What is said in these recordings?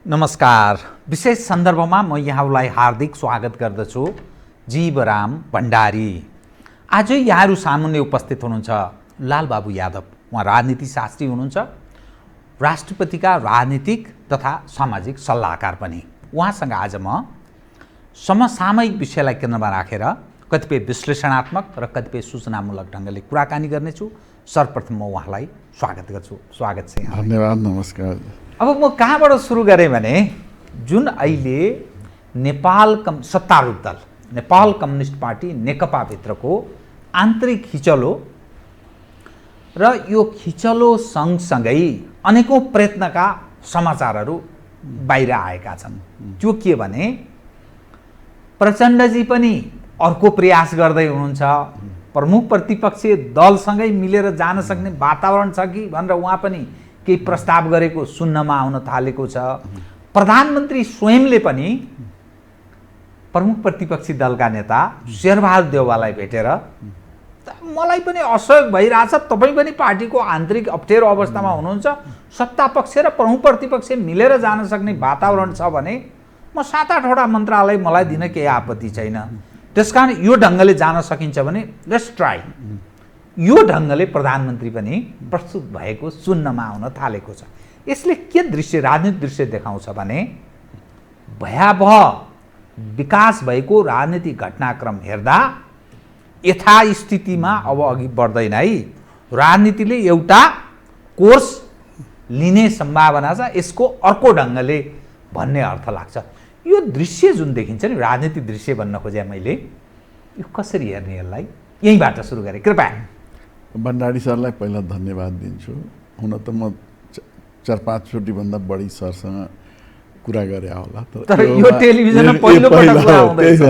नमस्कार। विशेष सन्दर्भमा म यहाँलाई हार्दिक स्वागत गर्दछु। जीवराम भण्डारी आज यहाँहरू सामुन्ने उपस्थित हुनुहुन्छ लालबाबु यादव। उहाँ राजनीतिशास्त्री हुनुहुन्छ, राष्ट्रपतिका राजनीतिक तथा सामाजिक सल्लाहकार पनि। उहाँसँग आज म समसामयिक विषयलाई केन्द्रमा राखेर कतिपय विश्लेषणात्मक र कतिपय सूचनामूलक ढङ्गले कुराकानी गर्नेछु। सर्वप्रथम म उहाँलाई स्वागत गर्छु। स्वागत छ। धन्यवाद, नमस्कार। अब म कहाँबाट सुरु गरेँ भने जुन अहिले सत्तारूढ दल नेपाल कम्युनिस्ट पार्टी नेकपा भित्रको आन्तरिक खिचलो र यो खिचलो सँगसँगै अनेकौं प्रयत्नका समाचारहरू बाहिर आएका छन्। त्यो के भने प्रचण्डजी पनि अर्को प्रयास गर्दै हुनुहुन्छ। प्रमुख प्रतिपक्षीय दलसँगै मिलेर जान सक्ने वातावरण छ कि भनेर उहाँ पनि केही प्रस्ताव गरेको सुन्नमा आउन थालेको छ। प्रधानमन्त्री स्वयंले पनि प्रमुख प्रतिपक्षी दलका नेता शेरबहादुर देउवालाई भेटेर मलाई पनि असहयोग भइरहेछ, तपाईँ पनि पार्टीको आन्तरिक अप्ठ्यारो अवस्थामा हुनुहुन्छ, सत्ता पक्ष र प्रमुख प्रतिपक्ष मिलेर जान सक्ने वातावरण छ भने म 7-8वटा मन्त्रालय मलाई दिन केही आपत्ति छैन। त्यसकारण यो ढङ्गले जान सकिन्छ भने लेट्स ट्राई। यो ढङ्गले प्रधानमन्त्री पनि प्रस्तुत भएको सुन्नमा आउन थालेको छ। यसले के दृश्य, राजनीतिक दृश्य देखाउँछ भने भयावह विकास भएको राजनीतिक घटनाक्रम हेर्दा यथास्थितिमा अब अघि बढ्दैन है। राजनीतिले एउटा कोर्स लिने सम्भावना छ, यसको अर्को ढङ्गले भन्ने अर्थ लाग्छ। यो दृश्य जुन देखिन्छ नि, राजनीतिक दृश्य भन्न खोजेँ मैले, यो कसरी हेर्ने, यसलाई यहीँबाट सुरु गरेँ। कृपया भण्डारी सरलाई पहिला धन्यवाद दिन्छु। हुन त म 4-5 चोटिभन्दा बढी सरसँग कुरा गरे होला, तर यो टेलिभिजनमा पहिलो पटक कुरा हुँदैछ।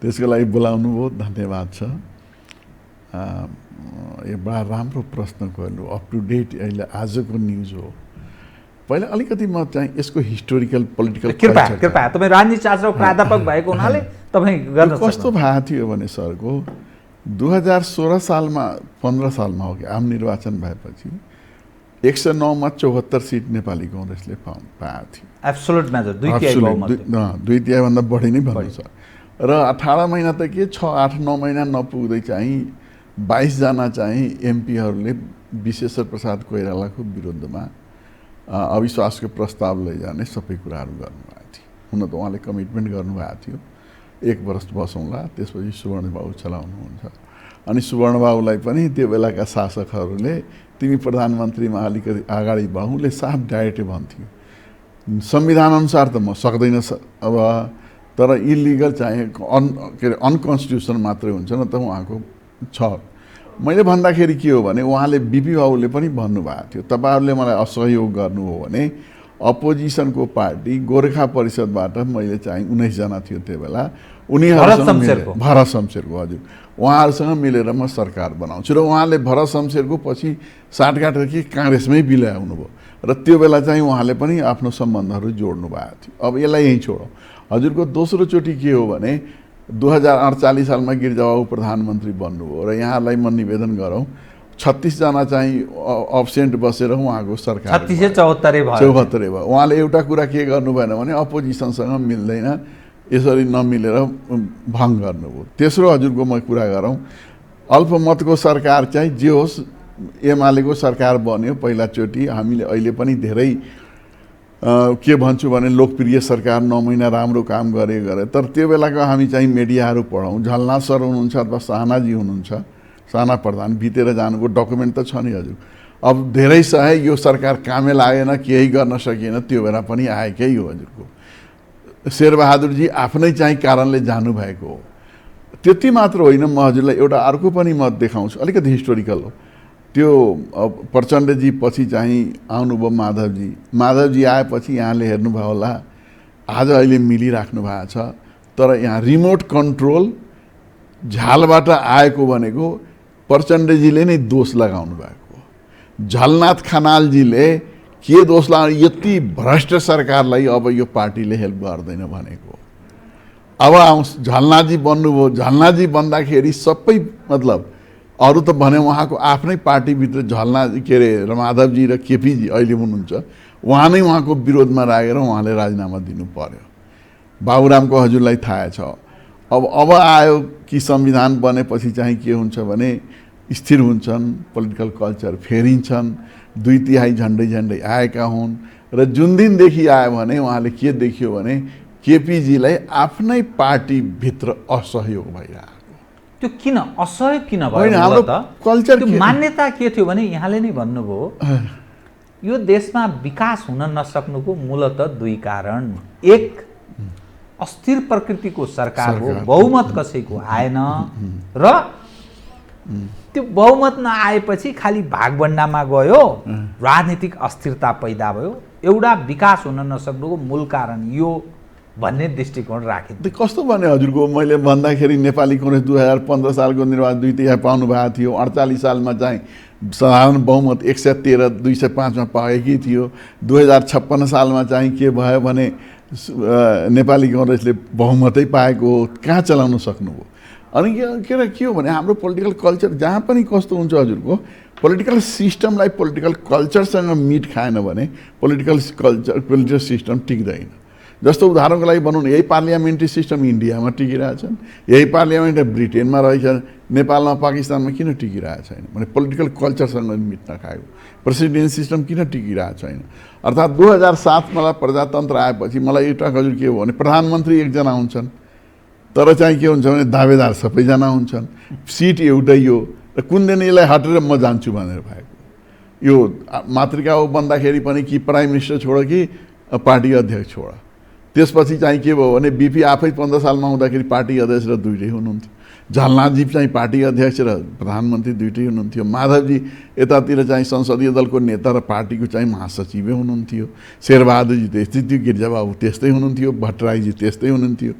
त्यसको लागि बोलाउनु भयो, धन्यवाद छ। यो बडा राम्रो प्रश्न गर्नु, अप टु डेट अहिले आजको न्युज हो। पहिला अलिकति म चाहिँ यसको हिस्टोरिकल पोलिटिकल कृपया तपाईँ राजनीतिशास्त्रको प्राध्यापक भएको हुनाले तपाईँ गर्न कस्तो भएको थियो भने सरको 2016 सालमा 15 सालमा हो कि आम निर्वाचन भएपछि 109 मा 74 सिट नेपाली कांग्रेसले पाएको थियो। एब्सोल्युट मेजर, दुई तिहाईभन्दा बढी नै भन्नु छ। र 18 महिना त के 6-8-9 महिना नपुग्दै चाहिँ 22 जना चाहिँ एमपीहरूले विश्वेश्वर प्रसाद कोइरालाको विरुद्धमा अविश्वासको प्रस्ताव लैजाने सबै कुराहरू गर्नुभएको थियो। हुन त उहाँले कमिटमेन्ट गर्नुभएको थियो 1 वर्ष बसौँला, त्यसपछि सुवर्णबाबु चलाउनुहुन्छ। अनि सुवर्णबाबुलाई पनि त्यो बेलाका शासकहरूले तिमी प्रधानमन्त्रीमा अलिकति अगाडि बढौँले साफ डाइरेक्टै भन्थ्यो। संविधान अनुसार त म सक्दैन अब, तर इलिगल चाहिँ अनकन्स्टिट्युसन मात्रै हुन्छ न त उहाँको छ। मैले भन्दाखेरि के हो भने उहाँले बिपी बाबुले पनि भन्नुभएको थियो, तपाईँहरूले मलाई असहयोग गर्नु हो भने अपोजिसनको पार्टी गोर्खा परिषदबाट मैले चाहिँ 19 जना थियो त्यो बेला, उनीहरूसँग भरत शमशेरको, हजुर, उहाँहरूसँग मिलेर म सरकार बनाउँछु। र उहाँले भरत शमशेरको पछि साटगाट कि काङ्ग्रेसमै बिलाउनु भयो र त्यो बेला चाहिँ उहाँले पनि आफ्नो सम्बन्धहरू जोड्नु भएको थियो। अब यसलाई यहीँ छोडौँ। हजुरको दोस्रो चोटि के हो भने 2048 सालमा गिरिजाबाबु प्रधानमन्त्री बन्नुभयो र यहाँलाई म निवेदन गरौँ 36 जना चाहिँ अब्सेन्ट बसेर उहाँको सरकार 74 भयो। उहाँले एउटा कुरा के गर्नु भएन भने अपोजिसनसँग मिल्दैन, यसरी नमिलेर भङ्ग गर्नुभयो। तेस्रो हजुरको म कुरा गरौँ, अल्पमतको सरकार चाहिँ जे होस् एमालेको सरकार बन्यो पहिलाचोटि। हामीले अहिले पनि धेरै के भन्छु भने लोकप्रिय सरकार 9 महिना राम्रो काम गरे, तर त्यो बेलाको हामी चाहिँ मिडियाहरू पढौँ, झलनाथ सर हुनुहुन्छ अथवा साहनाजी हुनुहुन्छ, साना प्रधान बितेर जानुको डकुमेन्ट त छ नि हजुर। अब धेरै सहे यो सरकार कामै लागेन, केही गर्न सकिएन, त्यो बेला पनि आएकै हो हजुरको। शेरबहादुरजी आफ्नै चाहिँ कारणले जानुभएको हो। त्यति मात्र होइन, म हजुरलाई एउटा अर्को पनि म देखाउँछु, अलिकति हिस्टोरिकल हो। त्यो प्रचण्डजी पछि चाहिँ आउनुभयो माधवजी आएपछि यहाँले हेर्नुभयो होला आज अहिले मिलिराख्नु भएको छ। तर यहाँ रिमोट कन्ट्रोल झालबाट आएको भनेको प्रचण्डजीले नै दोष लगाउनु भएको। झलनाथ खनालजीले के दोष लगाउनु, यति भ्रष्ट सरकारलाई अब यो पार्टीले हेल्प गर्दैन भनेको। अब आउँछ झलनाथजी बन्नुभयो। झलनाथजी बन्दाखेरि सबै मतलब अरू त भने उहाँको आफ्नै पार्टीभित्र झलनाथ के अरे माधवजी र केपीजी अहिले हुनुहुन्छ, उहाँ नै उहाँको विरोधमा राखेर उहाँले राजीनामा दिनु पर्यो। बाबुरामको हजुरलाई थाहा छ। अब आयो कि संविधान बनेपछि चाहिँ के हुन्छ भने स्थिर हुन्छन्, पोलिटिकल कल्चर फेरिन्छन्, 2/3 झन्डै आएका हुन् र जुन दिनदेखि आयो भने उहाँले के देखियो भने केपीजीलाई आफ्नै पार्टीभित्र असहयोग भइरहेको। त्यो किन असहयोग किन भयो? होइन, हाम्रो कल्चर त्यो मान्यता के थियो भने यहाँले नै भन्नुभयो यो देशमा विकास हुन नसक्नुको मूलतः 2 कारण। एक, अस्थिर प्रकृतिको सरकार हो, बहुमत कसैको आएन र त्यो बहुमत नआएपछि खालि भागभण्डामा गयो, राजनीतिक अस्थिरता पैदा भयो। एउटा विकास हुन नसक्नुको मूल कारण यो भन्ने दृष्टिकोण राखिन्छ। कस्तो भने हजुरको मैले भन्दाखेरि नेपाली कांग्रेस 2015 सालको निर्वाचन 2/3 पाउनु भएको थियो। 48 सालमा चाहिँ साधारण बहुमत 113 205 मा पाएकी थियो। 2056 सालमा चाहिँ के भयो भने नेपाली कांग्रेसले बहुमतै पाएको हो। कहाँ चलाउन सक्नुभयो? अनि के हो भने हाम्रो पोलिटिकल कल्चर जहाँ पनि कस्तो हुन्छ हजुरको, पोलिटिकल सिस्टमलाई पोलिटिकल कल्चरसँग मिट खाएन भने पोलिटिकल सिस्टम टिक्दैन। जस्तो उदाहरणको लागि भनौँ न, यही पार्लियामेन्ट्री सिस्टम इन्डियामा टिकिरहेछन्, यही पार्लियामेन्ट ब्रिटेनमा रहेछ, नेपालमा पाकिस्तानमा किन टिकिरहेको छैन भने पोलिटिकल कल्चरसँग मिट नखाएको। प्रेसिडेन्ट सिस्टम किन टिकिरहेको छैन? अर्थात् 2007 मा प्रजातन्त्र आएपछि मलाई एउटा हजुर के हो भने प्रधानमन्त्री एकजना हुन्छन्, तर चाहिँ के हुन्छ भने दावेदार सबैजना हुन्छन्, सिट एउटै हो र कुन दिन यसलाई हटेर म जान्छु भनेर भएको। यो मातृका हो बन्दाखेरि पनि कि प्राइम मिनिस्टर छोड कि पार्टी अध्यक्ष छोड। त्यसपछि चाहिँ के भयो भने बिपी आफै 15 सालमा हुँदाखेरि पार्टी अध्यक्ष र दुईटै हुनुहुन्थ्यो। झलनाथजी चाहिँ पार्टी अध्यक्ष र प्रधानमन्त्री दुईटै हुनुहुन्थ्यो। माधवजी यतातिर चाहिँ संसदीय दलको नेता र पार्टीको चाहिँ महासचिवै हुनुहुन्थ्यो। शेरबहादुरजी त्यस्तै थियो, गिरिजाबाबु त्यस्तै हुनुहुन्थ्यो, भट्टराईजी त्यस्तै हुनुहुन्थ्यो।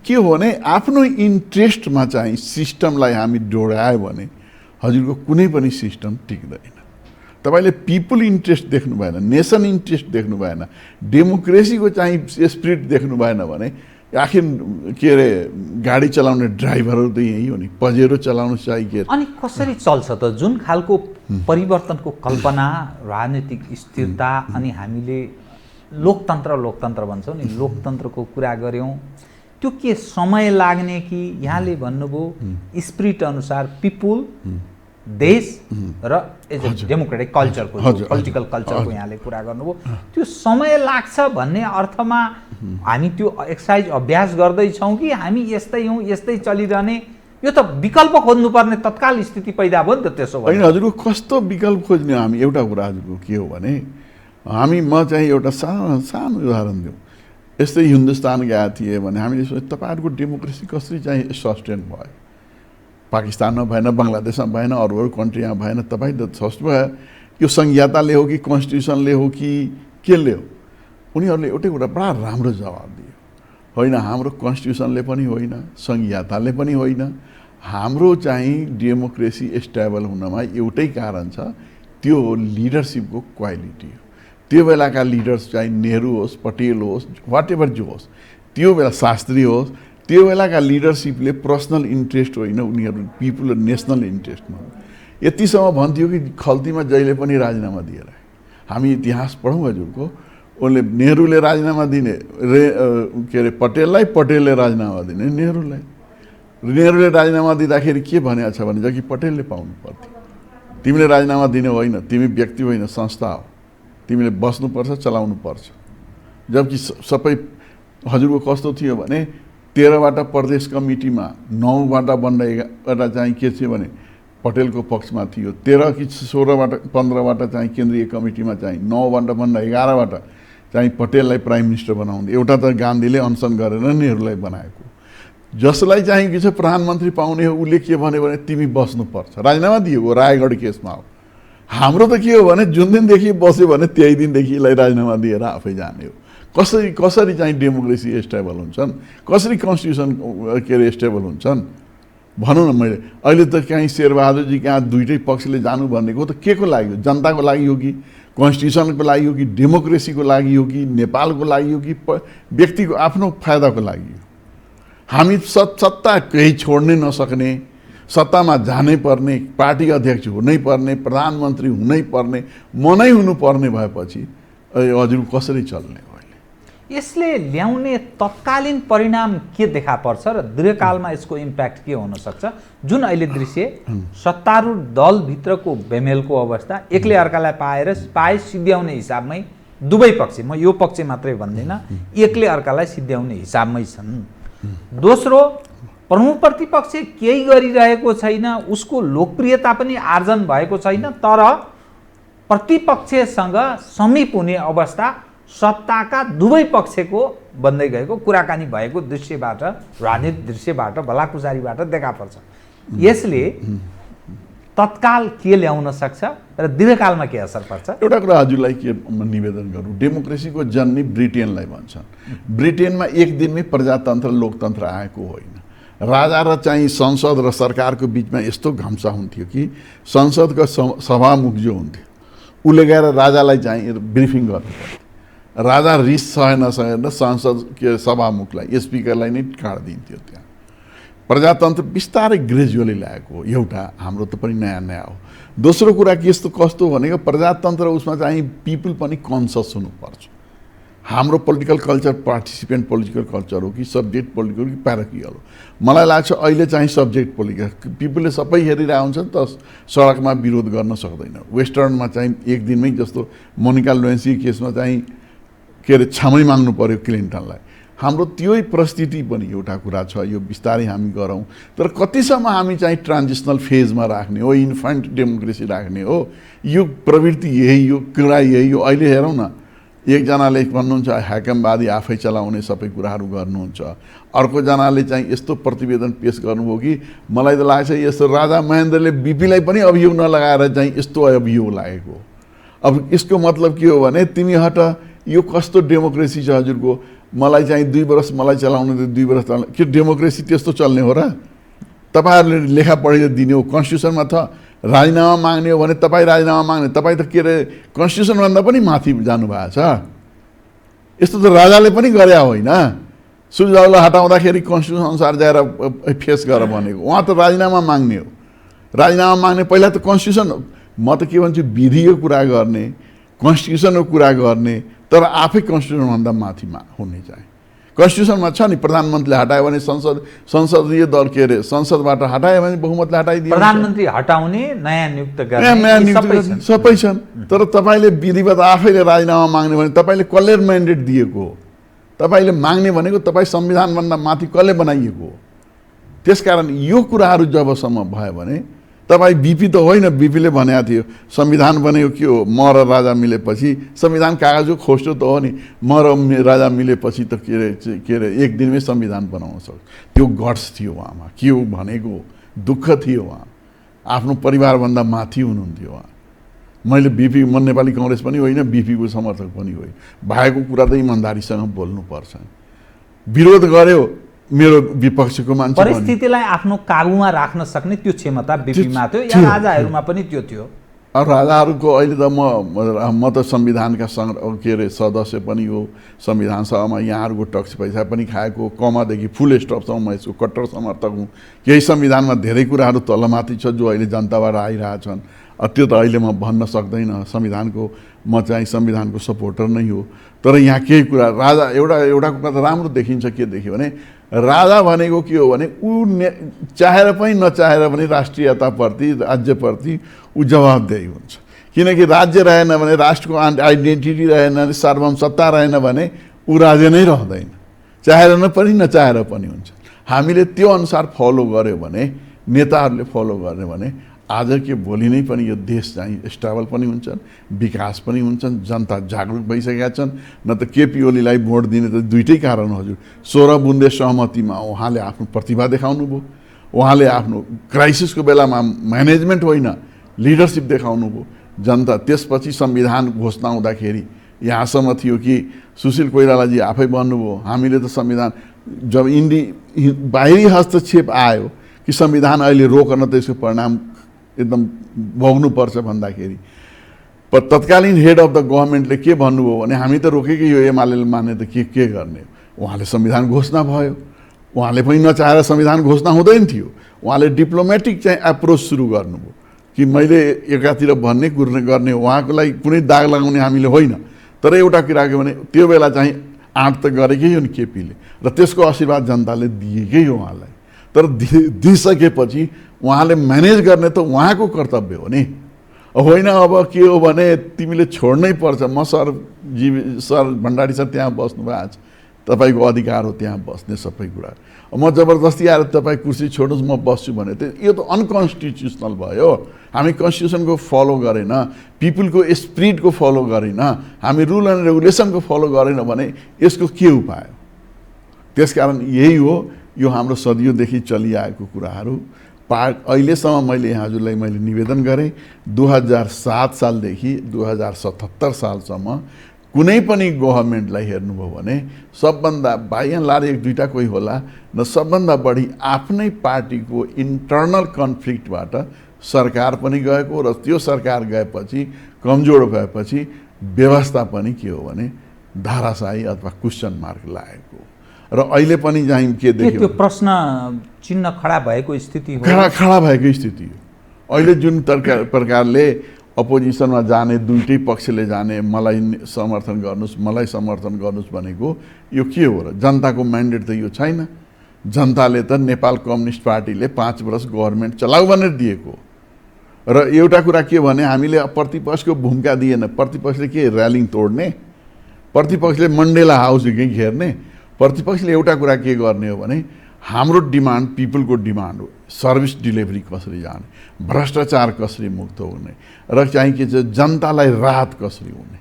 के हो भने आफ्नो इन्ट्रेस्टमा चाहिँ सिस्टमलाई हामी डोर्यायो भने हजुरको कुनै पनि सिस्टम टिक्दैन। तपाईले पिपल इन्ट्रेस्ट देख्नु भएन, नेसन इन्ट्रेस्ट देख्नु भएन, डेमोक्रेसीको चाहिँ स्पिरिट देख्नु भएन भने आखिर के अरे गाडी चलाउने ड्राइभरहरू त यही हो नि, पजेरो चलाउनु चाहिँ के। अनि कसरी चल्छ त जुन खालको परिवर्तनको कल्पना, राजनीतिक स्थिरता, अनि हामीले लोकतन्त्र भन्छौँ नि, लोकतन्त्रको कुरा गऱ्यौँ, त्यो के समय लाग्ने कि यहाँले भन्नुभयो स्पिरिट अनुसार पिपुल, देश र एज अ डेमोक्रेटिक कल्चरको, पोलिटिकल कल्चरको यहाँले कुरा गर्नुभयो, त्यो समय लाग्छ भन्ने अर्थमा हामी त्यो एक्सर्साइज अभ्यास गर्दैछौँ कि हामी यस्तै हौँ, यस्तै चलिरहने? यो त विकल्प खोज्नुपर्ने तत्काल स्थिति पैदा भयो नि त। त्यसो होइन हजुरको कस्तो विकल्प खोज्ने? हामी एउटा कुरा हजुरको के हो भने म चाहिँ एउटा सानो उदाहरण दिउँ। यस्तै हिन्दुस्तान गएको थिएँ भने हामीले सोचे तपाईँहरूको डेमोक्रेसी कसरी चाहिँ सस्टेन भयो? पाकिस्तानमा भएन, बङ्गलादेशमा भएन, अरू कन्ट्रीमा भएन, तपाईँ त सोच्नुभयो यो संहिताले हो कि कन्स्टिट्युसनले हो कि केले हो? उनीहरूले एउटै कुरा बडा राम्रो जवाब दियो, होइन हाम्रो कन्स्टिट्युसनले पनि होइन, संहिताले पनि होइन, हाम्रो चाहिँ डेमोक्रेसी स्टेबल हुनमा एउटै कारण छ, त्यो हो लिडरसिपको क्वालिटी हो। त्यो बेलाका लिडर्स चाहिँ नेहरू होस्, पटेल होस्, वाट एभर जो होस्, त्यो बेला शास्त्री होस्, त्यो बेलाका लिडरसिपले पर्सनल इन्ट्रेस्ट होइन, उनीहरू पिपुल नेसनल इन्ट्रेस्टमा। यतिसम्म भन्थ्यो कि खल्तीमा जहिले पनि राजीनामा दिएर हामी इतिहास पढौँ हजुरको, उनले नेहरूले राजीनामा दिने के अरे पटेललाई, पटेलले राजीनामा दिने नेहरूले। नेहरूले राजीनामा दिँदाखेरि के भनेको छ भने जकि पटेलले पाउनु पर्थ्यो, तिमीले राजीनामा दिने होइन, तिमी व्यक्ति होइन संस्था हो, तिमीले बस्नुपर्छ, चलाउनु पर्छ। जबकि सबै हजुरको कस्तो थियो भने 13 प्रदेश कमिटीमा 9 बन्दा 11 चाहिँ के थियो भने पटेलको पक्षमा थियो, 13 कि 16 15 चाहिँ केन्द्रीय कमिटीमा चाहिँ 9 बन्दा 11 चाहिँ पटेललाई प्राइम मिनिस्टर बनाउने। एउटा त गान्धीले अनसन गरेर नेहरूलाई बनाएको। जसलाई चाहिँ के छ प्रधानमन्त्री पाउने हो उसले के भन्यो भने तिमी बस्नुपर्छ, राजीनामा दिएको रायगढ केसमा हो। हाम्रो त के हो भने जुन दिनदेखि बस्यो भने त्यही दिनदेखि यसलाई राजीनामा दिएर आफै जाने हो। कसरी चाहिँ डेमोक्रेसी स्टेबल हुन्छन्, कसरी कन्स्टिट्युसन के अरे स्टेबल हुन्छन् भनौँ न। मैले अहिले त कहीँ शेरबहादुरजी कहाँ दुईटै पक्षले जानु भनेको त के को लागि हो? जनताको लागि हो कि कन्स्टिट्युसनको लागि हो कि डेमोक्रेसीको लागि हो कि नेपालको लागि हो कि व्यक्तिको आफ्नो फाइदाको लागि हो? हामी सत्ता केही छोड्नै नसक्ने, सत्तामा जानै पर्ने, पार्टी अध्यक्ष हुनै पर्ने, प्रधानमन्त्री हुनै पर्ने, मनै हुनुपर्ने भएपछि हजुर कसरी चल्ने हो अहिले? यसले ल्याउने तत्कालीन परिणाम के देखा पर्छ र दीर्घकालमा यसको इम्प्याक्ट के हुन सक्छ? जुन अहिले दृश्य सत्तारूढ दलभित्रको बेमेलको अवस्था, एकले अर्कालाई पाए सिद्ध्याउने हिसाबमै दुवै पक्ष, म यो पक्ष मात्रै भन्दिनँ, एकले अर्कालाई सिद्ध्याउने हिसाबमै छन्। दोस्रो, प्रमुख प्रतिपक्ष केही गरिरहेको छैन, उसको लोकप्रियता पनि आर्जन भएको छैन, तर प्रतिपक्षसँग समीप हुने अवस्था सत्ताका दुवै पक्षको बन्दै गएको कुराकानी भएको दृश्यबाट, राजनीतिक दृश्यबाट, भलाकुसारीबाट देखा पर्छ। यसले तत्काल के ल्याउन सक्छ र दीर्घकालमा के असर पर्छ? एउटा कुरा हजुरलाई के म निवेदन गरौँ, डेमोक्रेसीको जननी ब्रिटेनलाई भन्छन्। ब्रिटेनमा एक दिनमै प्रजातन्त्र लोकतन्त्र आएको होइन। राजा र चाहिँ संसद र सरकारको बिचमा यस्तो घम्सा हुन्थ्यो कि संसदको सभामुख जो हुन्थ्यो उसले गएर राजालाई चाहिँ ब्रिफिङ गर्नु पर्थ्यो। राजा रिस नसकेर संसद के सभामुखलाई, स्पिकरलाई नै काटिदिन्थ्यो। त्यहाँ प्रजातन्त्र बिस्तारै ग्रेजुअली ल्याएको हो। एउटा हाम्रो त पनि नयाँ नयाँ हो। दोस्रो कुरा के यस्तो कस्तो भनेको प्रजातन्त्र उसमा चाहिँ पिपुल पनि कन्सियस हुनुपर्छ। हाम्रो political culture participant political culture हो कि सब्जेक्ट पोलिटिकल कि प्याराकियल हो? मलाई लाग्छ अहिले चाहिँ सब्जेक्ट पोलिटिकल, पिपुलले सबै हेरिरहेको हुन्छ नि त, सडकमा विरोध गर्न सक्दैन। वेस्टर्नमा चाहिँ एक दिनमै जस्तो मोनिका लेविन्स्की केसमा चाहिँ के अरे क्षमै माग्नु पर्यो क्लिन्टनलाई। हाम्रो त्यही परिस्थिति पनि एउटा कुरा छ। यो बिस्तारै हामी गरौँ, तर कतिसम्म हामी चाहिँ ट्रान्जिसनल फेजमा राख्ने हो, इन्फेन्ट डेमोक्रेसी राख्ने हो? यो प्रवृत्ति यही, यो कुरा यही हो। अहिले हेरौँ न, एकजनाले भन्नुहुन्छ ह्याकमवादी आफै चलाउने सबै कुराहरू गर्नुहुन्छ, अर्कोजनाले चाहिँ यस्तो प्रतिवेदन पेश गर्नुभयो कि मलाई त लाग्छ यस्तो राजा महेन्द्रले बिपीलाई पनि अभियोग नलगाएर चाहिँ यस्तो अभियोग लागेको। अब यसको मतलब के हो भने तिमी हट, यो कस्तो डेमोक्रेसी छ हजुरको? मलाई चाहिँ 2 वर्ष मलाई चलाउनु त 2 वर्ष चलाउनु, के डेमोक्रेसी त्यस्तो चल्ने हो र? तपाईँहरूले लेखा पढेर दिने हो, कन्स्टिट्युसनमा छ राजीनामा माग्ने हो भने तपाईँ राजीनामा माग्ने, तपाईँ त के अरे कन्स्टिट्युसनभन्दा पनि माथि जानुभएको छ। यस्तो त राजाले पनि गरे होइन। सुझाउलाई हटाउँदाखेरि कन्स्टिट्युसन अनुसार जाएर फेस गर भनेको, उहाँ त राजीनामा माग्ने हो। राजीनामा माग्ने पहिला त कन्स्टिट्युसन, म त के भन्छु विधिको कुरा गर्ने, कन्स्टिट्युसनको कुरा गर्ने, तर आफै कन्स्टिट्युसनभन्दा माथिमा हुने चाहिँ। कन्स्टिट्युसनमा छ नि प्रधानमन्त्रीले हटायो भने संसदीय दल के अरे संसदबाट हटायो भने बहुमतले हटाइदियो। प्रधानमन्त्री हटाउने, नयाँ नियुक्त गर्ने सबै छन्। तर तपाईँले विधिवत आफैले राजीनामा माग्ने भने तपाईँले कसले म्यान्डेट दिएको हो? तपाईँले माग्ने भनेको तपाईँ संविधानभन्दा माथि कसले बनाइएको हो? त्यसकारण यो कुराहरू जबसम्म भयो भने तपाईँ बिपी त होइन, बिपीले भनेको थियो संविधान बनेको के हो, म र राजा मिलेपछि, संविधान कागजको खोस्टो त हो नि, म र राजा मिलेपछि त के अरे एक दिनमै संविधान बनाउन सक्छ। त्यो गट्स थियो उहाँमा, के हो भनेको दुःख थियो, उहाँ आफ्नो परिवारभन्दा माथि हुनुहुन्थ्यो उहाँ। मैले बिपी, म नेपाली कङ्ग्रेस पनि होइन, बिपीको समर्थक पनि होइन, भएको कुरा त इमान्दारीसँग बोल्नुपर्छ। विरोध गर्यो मेरो विपक्षको मान्छे, परिस्थितिलाई आफ्नो काबुमा राख्न सक्ने त्यो क्षमता बिपीमा थियो या राजाहरूमा पनि त्यो थियो? राजाहरूको अहिले त म त संविधानका के अरे सदस्य पनि हो, संविधान सभामा यहाँहरूको टक्स पैसा पनि खाएको, कमादेखि फुल स्टपसम्म म यसको कट्टर समर्थक हुँ। केही संविधानमा धेरै कुराहरू तलमाथि छ जो अहिले जनताबाट आइरहेछन्, त्यो त अहिले म भन्न सक्दैन। संविधानको म चाहिँ संविधानको सपोर्टर नै हो, तर यहाँ केही कुरा राजा एउटा कुरा त राम्रो देखिन्छ। के देखियो भने राजा भनेको के हो भने ऊ चाहेर पनि नचाहेर पनि राष्ट्रियताप्रति, राज्यप्रति ऊ जवाबदेही हुन्छ। किनकि राज्य रहेन भने, राष्ट्रको आइडेन्टिटी रहेन, सार्वभौम सत्ता रहेन भने ऊ राज्य नै रहँदैन, चाहेर पनि नचाहेर पनि हुन्छ। हामीले त्यो अनुसार फलो गर्यो भने, नेताहरूले फलो गर्ने भने आज के भोलि नै पनि यो देश चाहिँ स्टेबल पनि हुन्छन्, विकास पनि हुन्छन्, जनता जागरुक भइसकेका छन्। न त केपी ओलीलाई भोट दिने त दुईटै कारण हजुर, 16 बुन्दे सहमतिमा उहाँले आफ्नो प्रतिभा देखाउनु भयो, उहाँले आफ्नो क्राइसिसको बेलामा म्यानेजमेन्ट होइन लिडरसिप देखाउनु भयो जनता। त्यसपछि संविधान घोषणा हुँदाखेरि यहाँसम्म थियो कि सुशील कोइरालाजी आफै भन्नुभयो हामीले त संविधान, जब बाहिरी हस्तक्षेप आयो कि संविधान अहिले रोक्न त यसको परिणाम एकदम भोग्नुपर्छ भन्दाखेरि तत्कालीन हेड अफ द गभर्मेन्टले के भन्नुभयो भने हामी त रोकेकै, यो एमाले माने त के गर्ने? उहाँले संविधान घोषणा भयो, उहाँले पनि नचाहेर संविधान घोषणा हुँदैन थियो, उहाँले डिप्लोमेटिक चाहिँ एप्रोच सुरु गर्नुभयो कि मैले एकातिर भन्ने गर्ने, उहाँको लागि कुनै दाग लगाउने हामीले होइन, तर एउटा कुरा के भने त्यो बेला चाहिँ आँट त गरेकै हो नि केपीले र त्यसको आशीर्वाद जनताले दिएकै हो उहाँलाई। तर दिइसकेपछि उहाँले म्यानेज गर्ने त उहाँको कर्तव्य हो नि, होइन अब के हो भने तिमीले छोड्नै पर्छ। म सर भण्डारी सर त्यहाँ बस्नु भएको छ, तपाईँको अधिकार हो त्यहाँ बस्ने सबै कुरा। म जबरजस्ती आएर तपाईँ कुर्सी छोड्नुहोस् म बस्छु भने त यो त अनकन्स्टिट्युसनल भयो। हामी कन्स्टिट्युसनको फलो गरेन, पिपुलको स्पिरिटको फलो गरेन, हामी रुल एन्ड रेगुलेसनको फलो गरेन भने यसको के उपाय हो? त्यसकारण यही हो, यो हाम्रो सदियोंदेखि चलिआएको कुराहरू। अहिलेसम्म मैले हजुरलाई मैले निवेदन गरेँ 2007 सालदेखि 2077 सालसम्म कुनै पनि गभर्मेन्टलाई हेर्नुभयो भने सबभन्दा बाई एन्ड लार्ज एक दुईटा कोही होला न, सबभन्दा बढी आफ्नै पार्टीको इन्टर्नल कन्फ्लिक्टबाट सरकार पनि गएको र त्यो सरकार गएपछि कमजोर भएपछि व्यवस्था पनि के हो भने धाराशाही अथवा क्वेसन मार्क लागेको र अहिले पनि चाहिँ के देख्यो त्यो प्रश्न चिन्ह खडा भएको स्थिति हो, खडा भएको स्थिति हो। अहिले जुन प्रकारले अपोजिसनमा जाने दुईटै पक्षले जाने मलाई समर्थन गर्नुस् मलाई समर्थन गर्नुस् भनेको यो के हो र? जनताको म्यान्डेट त यो छैन। जनताले त नेपाल कम्युनिस्ट पार्टीले 5 वर्ष गभर्मेन्ट चलाऊ भनेर दिएको र एउटा कुरा के भने हामीले प्रतिपक्षको भूमिका दिएन। प्रतिपक्षले के र्यालिङ तोड्ने, प्रतिपक्षले मण्डेला हाउस घेर्ने, प्रतिपक्षले एउटा कुरा के गर्ने हो भने हाम्रो डिमान्ड पिपलको डिमान्ड हो, सर्भिस डेलिभरी कसरी जाने, भ्रष्टाचार कसरी मुक्त हुने र चाहिँ के छ जनतालाई राहत कसरी हुने।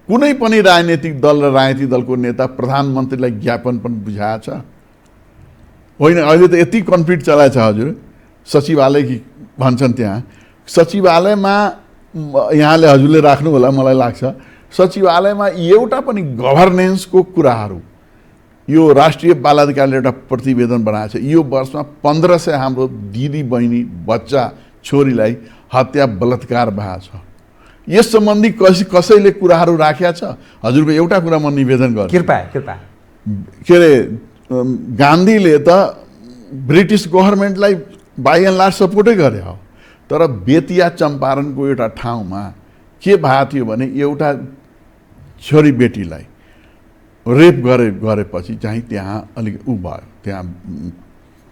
कुनै पनि राजनीतिक दल र राजनीतिक दलको नेता प्रधानमन्त्रीलाई ज्ञापन पनि बुझाएछ होइन? अहिले त यति कन्फ्लिक्ट चलाएछ हजुर, सचिवालय भन्छन् त्यहाँ सचिवालयमा यहाँले हजुरले राख्नु होला मलाई लाग्छ, सचिवालयमा एउटा पनि गभर्नेन्सको कुराहरू यो राष्ट्रिय बाल अधिकारले एउटा प्रतिवेदन बनाएको छ। यो वर्षमा 1500 हाम्रो दिदी बहिनी बच्चा छोरीलाई हत्या बलात्कार भएको छ। यस सम्बन्धी कसैले कुराहरू राखेको छ? हजुरको एउटा कुरा म निवेदन गर्छु, कृपया के अरे गान्धीले त ब्रिटिस गभर्मेन्टलाई बाई एन्ड लार्ज सपोर्टै गरे हो, तर बेतिया चम्पारणको एउटा ठाउँमा के भएको थियो भने एउटा छोरी बेटीलाई रेप गरेपछि चाहिँ त्यहाँ अलिक उ भयो, त्यहाँ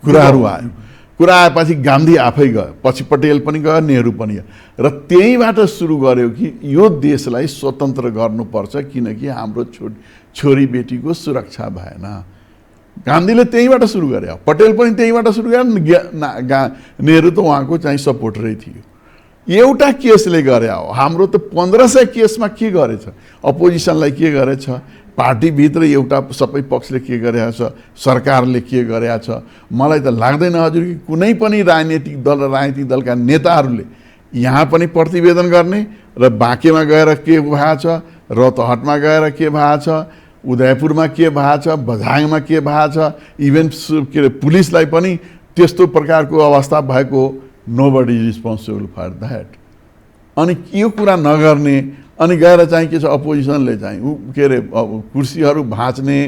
कुराहरू आयो। कुरा आएपछि गान्धी आफै गयो, पछि पटेल पनि गयो, नेहरू पनि गयो र त्यहीँबाट सुरु गर्यो कि यो देशलाई स्वतन्त्र गर्नुपर्छ किनकि हाम्रो छोरी बेटीको सुरक्षा भएन। गान्धीले त्यहीँबाट सुरु गरे, पटेल पनि त्यहीँबाट सुरु गरे, नेहरू त उहाँको चाहिँ सपोर्टरै थियो। एउटा केसले गरे हो, हाम्रो त 1500 केसमा के गरेछ? अपोजिसनलाई के गरेछ? पार्टीभित्र एउटा सबै पक्षले के गरेको छ, सरकारले के गरेको छ? मलाई त लाग्दैन हजुर कि कुनै पनि राजनीतिक दल र राजनीतिक दलका नेताहरूले यहाँ पनि प्रतिवेदन गर्ने र बाँकेमा गएर के भएको छ, रौतहटमा गएर के भएको छ, उदयपुरमा के भएको छ, बझाङमा के भएको छ, इभन के अरे पुलिसलाई पनि त्यस्तो प्रकारको अवस्था भएको, नोबडी रिस्पोन्सिबल फर द्याट। अनि यो कुरा नगर्ने अनि गएर चाहिँ के छ अपोजिसनले चाहिँ के अरे कुर्सीहरू भाँच्ने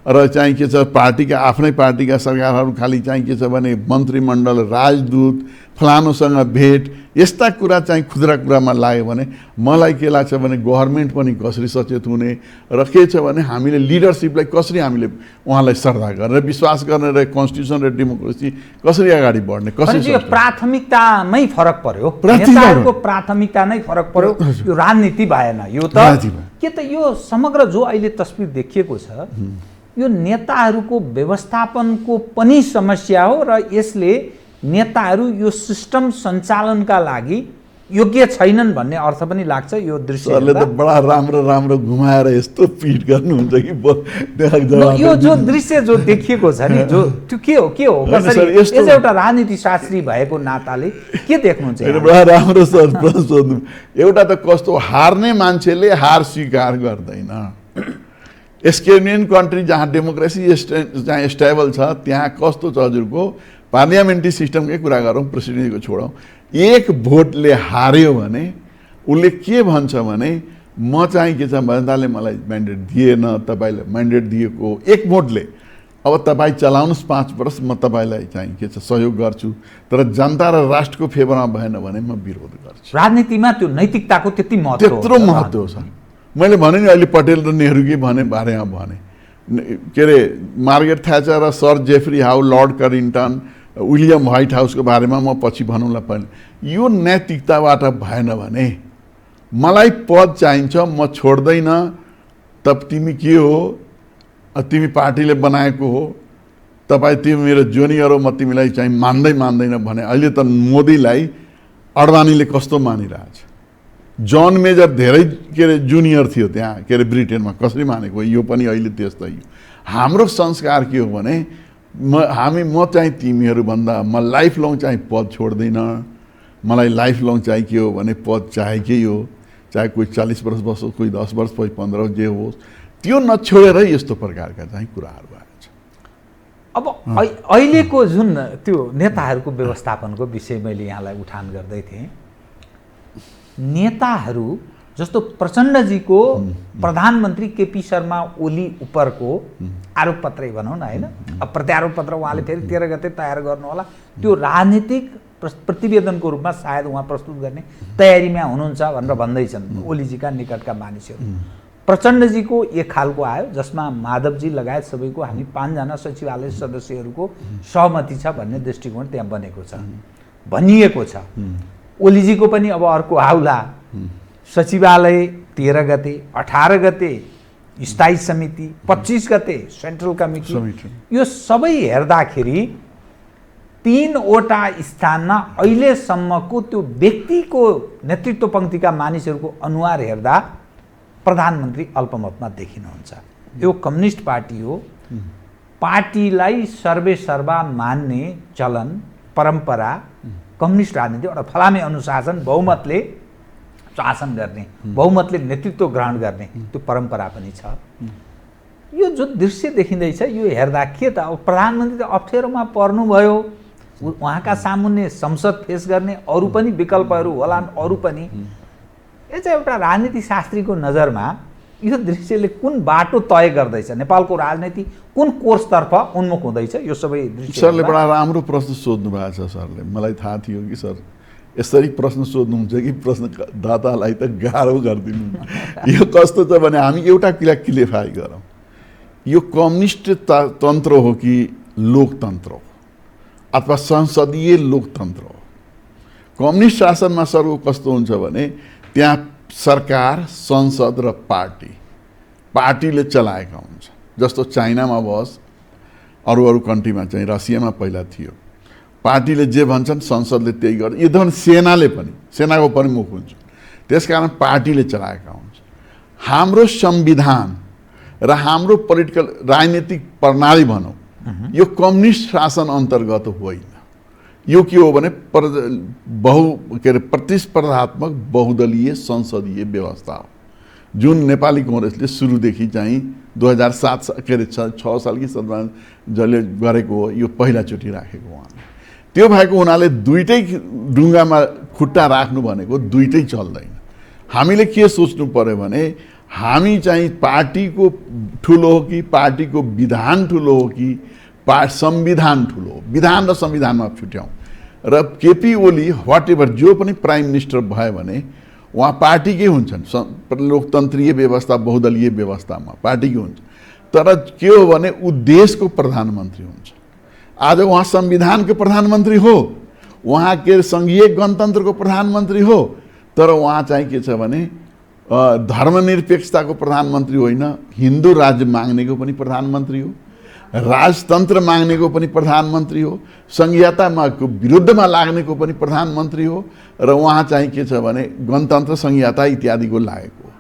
र चाहिँ के छ पार्टीका आफ्नै पार्टीका सरकारहरू खालि चाहिँ के छ भने मन्त्रीमण्डल राजदूत फलानुसँग भेट यस्ता कुरा चाहिँ खुद्रा कुरामा लाग्यो भने मलाई के लाग्छ भने गभर्मेन्ट पनि कसरी सचेत हुने र के छ भने हामीले लिडरसिपलाई कसरी हामीले उहाँलाई श्रद्धा गर्ने विश्वास गर्ने र कन्स्टिट्युसन र डेमोक्रेसी कसरी अगाडि बढ्ने कसरी प्राथमिकतामै फरक पर्यो, नेताहरूको प्राथमिकता नै फरक पर्यो, यो राजनीति भएन। यो त के त यो समग्र जो अहिले तस्बिर देखिएको छ यो नेताहरूको व्यवस्थापनको पनि समस्या हो र यसले नेताहरू यो सिस्टम सञ्चालनका लागि योग्य छैनन् भन्ने अर्थ पनि लाग्छ। यो दृश्यले त बडा राम्रो घुमाएर यस्तो पिट गर्नुहुन्छ कि यो जो दृश्य जो देखिएको छ नि जो त्यो के हो कसरी एज एउटा राजनीति शास्त्री भएको नाताले के देख्नुहुन्छ? बडा राम्रो सर प्रश्न सोध्नु। एउटा त कस्तो हार्ने मान्छेले हार स्वीकार गर्दैन। स्केनियन कन्ट्री जहाँ डेमोक्रेसी जहाँ स्टेबल छ त्यहाँ कस्तो छ हजुरको पार्लियामेन्ट्री सिस्टमकै कुरा गरौँ, प्रेसिडेन्टको छोडौँ, एक भोटले हार्यो भने उसले के भन्छ भने म चाहिँ के छ जनताले मलाई म्यान्डेट दिएन, तपाईँले म्यान्डेट दिएको एक भोटले अब तपाईँ चलाउनुहोस् 5 वर्ष म तपाईँलाई चाहिँ के छ सहयोग गर्छु, तर जनता र राष्ट्रको फेभरमा भएन भने म विरोध गर्छु। राजनीतिमा त्यो नैतिकताको त्यति महत्त्व त्यत्रो महत्त्व छ। मैले भने नि अहिले पटेल र नेहरूकै बारेमा भने के अरे मार्गरेट थ्याचर र sir Geoffrey Howe, lord Carrington, William व्हाइट हाउसको बारेमा म पछि भनौँला पनि। यो नैतिकताबाट भएन भने मलाई पद चाहिन्छ, म छोड्दैन, तब तिमी के हो, तिमी पार्टीले बनाएको हो, तिमी मेरो जुनियर हो, म तिमीलाई चाहिँ मान्दैन भने अहिले त मोदीलाई अडवाणीले कस्तो मानिरहेछ। जन मेजर धेरै के अरे जुनियर थियो त्यहाँ के अरे ब्रिटेनमा, कसरी मानेको, यो पनि अहिले त्यस्तै हो। हाम्रो संस्कार के हो भने म चाहिँ तिमीहरूभन्दा म लाइफ लङ चाहिँ पद छोड्दैन। मलाई लाइफ लङ चाहिँ के हो भने पद चाहेकै हो, चाहे कोही 40 वर्ष बसोस्, कोही 10 वर्ष, कोही 15 जे होस्, त्यो नछोडेर यस्तो प्रकारका चाहिँ कुराहरू आएको छ। अब अहिलेको जुन त्यो नेताहरूको व्यवस्थापनको विषय मैले यहाँलाई उठान गर्दै थिएँ, नेताहरू जस्तो प्रचण्डजीको प्रधानमन्त्री केपी शर्मा ओली उपरको आरोप पत्रै भनौँ न होइन, अब प्रत्यारोप पत्र उहाँले फेरि 13 गते तयार गर्नु होला, त्यो राजनीतिक प्रतिवेदनको रूपमा सायद उहाँ प्रस्तुत गर्ने तयारीमा हुनुहुन्छ भनेर भन्दैछन् ओलीजीका निकटका मानिसहरू। प्रचण्डजीको एक खालको आयो जसमा माधवजी लगायत सबैको हामी 5 जना सचिवालय सदस्यहरूको सहमति छ भन्ने दृष्टिकोण त्यहाँ बनेको छ, भनिएको छ। ओलीजीको पनि अब अर्को आउला, सचिवालय 13 गते, 18 गते स्थायी समिति, 25 गते सेन्ट्रल कमिटी, यो सबै हेर्दाखेरि 3वटा स्थानमा अहिलेसम्मको त्यो व्यक्तिको नेतृत्व पङ्क्तिका मानिसहरूको अनुहार हेर्दा प्रधानमन्त्री अल्पमतमा देखिनुहुन्छ। यो कम्युनिस्ट पार्टी हो, पार्टीलाई सर्वेसर्वा मान्ने चलन परम्परा कम्युनिस्ट राजनीति एउटा फलामे अनुशासन, बहुमतले शासन गर्ने, बहुमतले नेतृत्व ग्रहण गर्ने त्यो परम्परा पनि छ। यो जो दृश्य देखिँदैछ यो हेर्दा के त अब प्रधानमन्त्री त अप्ठ्यारोमा पर्नुभयो, उहाँका सामुन्ने संसद फेस गर्ने अरू पनि विकल्पहरू होलान्, अरू पनि। यो चाहिँ एउटा राजनीति शास्त्रीको नजरमा यो दृश्यले कुन बाटो तय गर्दैछ, नेपालको राजनीति कुन कोर्सतर्फ उन्मुख हुँदैछ, यो सबै दृश्य। सरले बडा राम्रो प्रश्न सोध्नु भएको छ सरले। मलाई थाहा थियो कि सर यसरी प्रश्न सोध्नुहुन्छ कि प्रश्नदातालाई त गाह्रो गरिदिनु। यो कस्तो छ भने हामी एउटा कुरा क्लियरफाई गरौँ, यो कम्युनिस्ट तन्त्र हो कि लोकतन्त्र हो अथवा संसदीय लोकतन्त्र हो। कम्युनिस्ट शासनमा सर कस्तो हुन्छ भने त्यहाँ सरकार, संसद र पार्टीले चलाएका हुन्छ। जस्तो चाइनामा बस, अरू कन्ट्रीमा चाहिँ रसियामा पहिला थियो, पार्टीले जे भन्छन् संसदले त्यही गर्छ। इधन सेनाको प्रमुख हुन्छ, त्यसकारण पार्टीले चलाएका हुन्छ। हाम्रो संविधान र हाम्रो पोलिटिकल राजनीतिक प्रणाली भनौँ यो कम्युनिस्ट शासन अन्तर्गत होइन। यो के हो भने प्रतिस्पर्धात्मक बहुदलीय संसदीय व्यवस्था हो, जुन नेपाली कांग्रेसले सुरुदेखि चाहिँ 2007 के अरे 6 सालकी जसले गरेको हो, यो पहिलाचोटि राखेको उहाँले। त्यो भएको हुनाले दुईटै ढुङ्गामा खुट्टा राख्नु भनेको दुईटै चल्दैन। हामीले के सोच्नु पर्यो भने हामी चाहिँ पार्टीको ठुलो हो कि पार्टीको विधान ठुलो हो कि संविधान ठुलो हो, विधान र संविधानमा छुट्याउँ। र केपी ओली वाट एभर जो पनि प्राइम मिनिस्टर भयो भने उहाँ पार्टीकै हुन्छन्, लोकतन्त्रीय व्यवस्था बहुदलीय व्यवस्थामा पार्टीकै हुन्छ। तर के हो भने ऊ देशको प्रधानमन्त्री हुन्छ। आज उहाँ संविधानको प्रधानमन्त्री हो, उहाँ के सङ्घीय गणतन्त्रको प्रधानमन्त्री हो, तर उहाँ चाहिँ के छ भने धर्मनिरपेक्षताको प्रधानमन्त्री होइन, हिन्दू राज्य माग्नेको पनि प्रधानमन्त्री हो, राजतन्त्र माग्नेको पनि प्रधानमन्त्री हो, संघीयतामा विरुद्धमा लाग्नेको पनि प्रधानमन्त्री हो, र उहाँ चाहिँ के छ भने गणतन्त्र संघीयता इत्यादिको लागेको हो।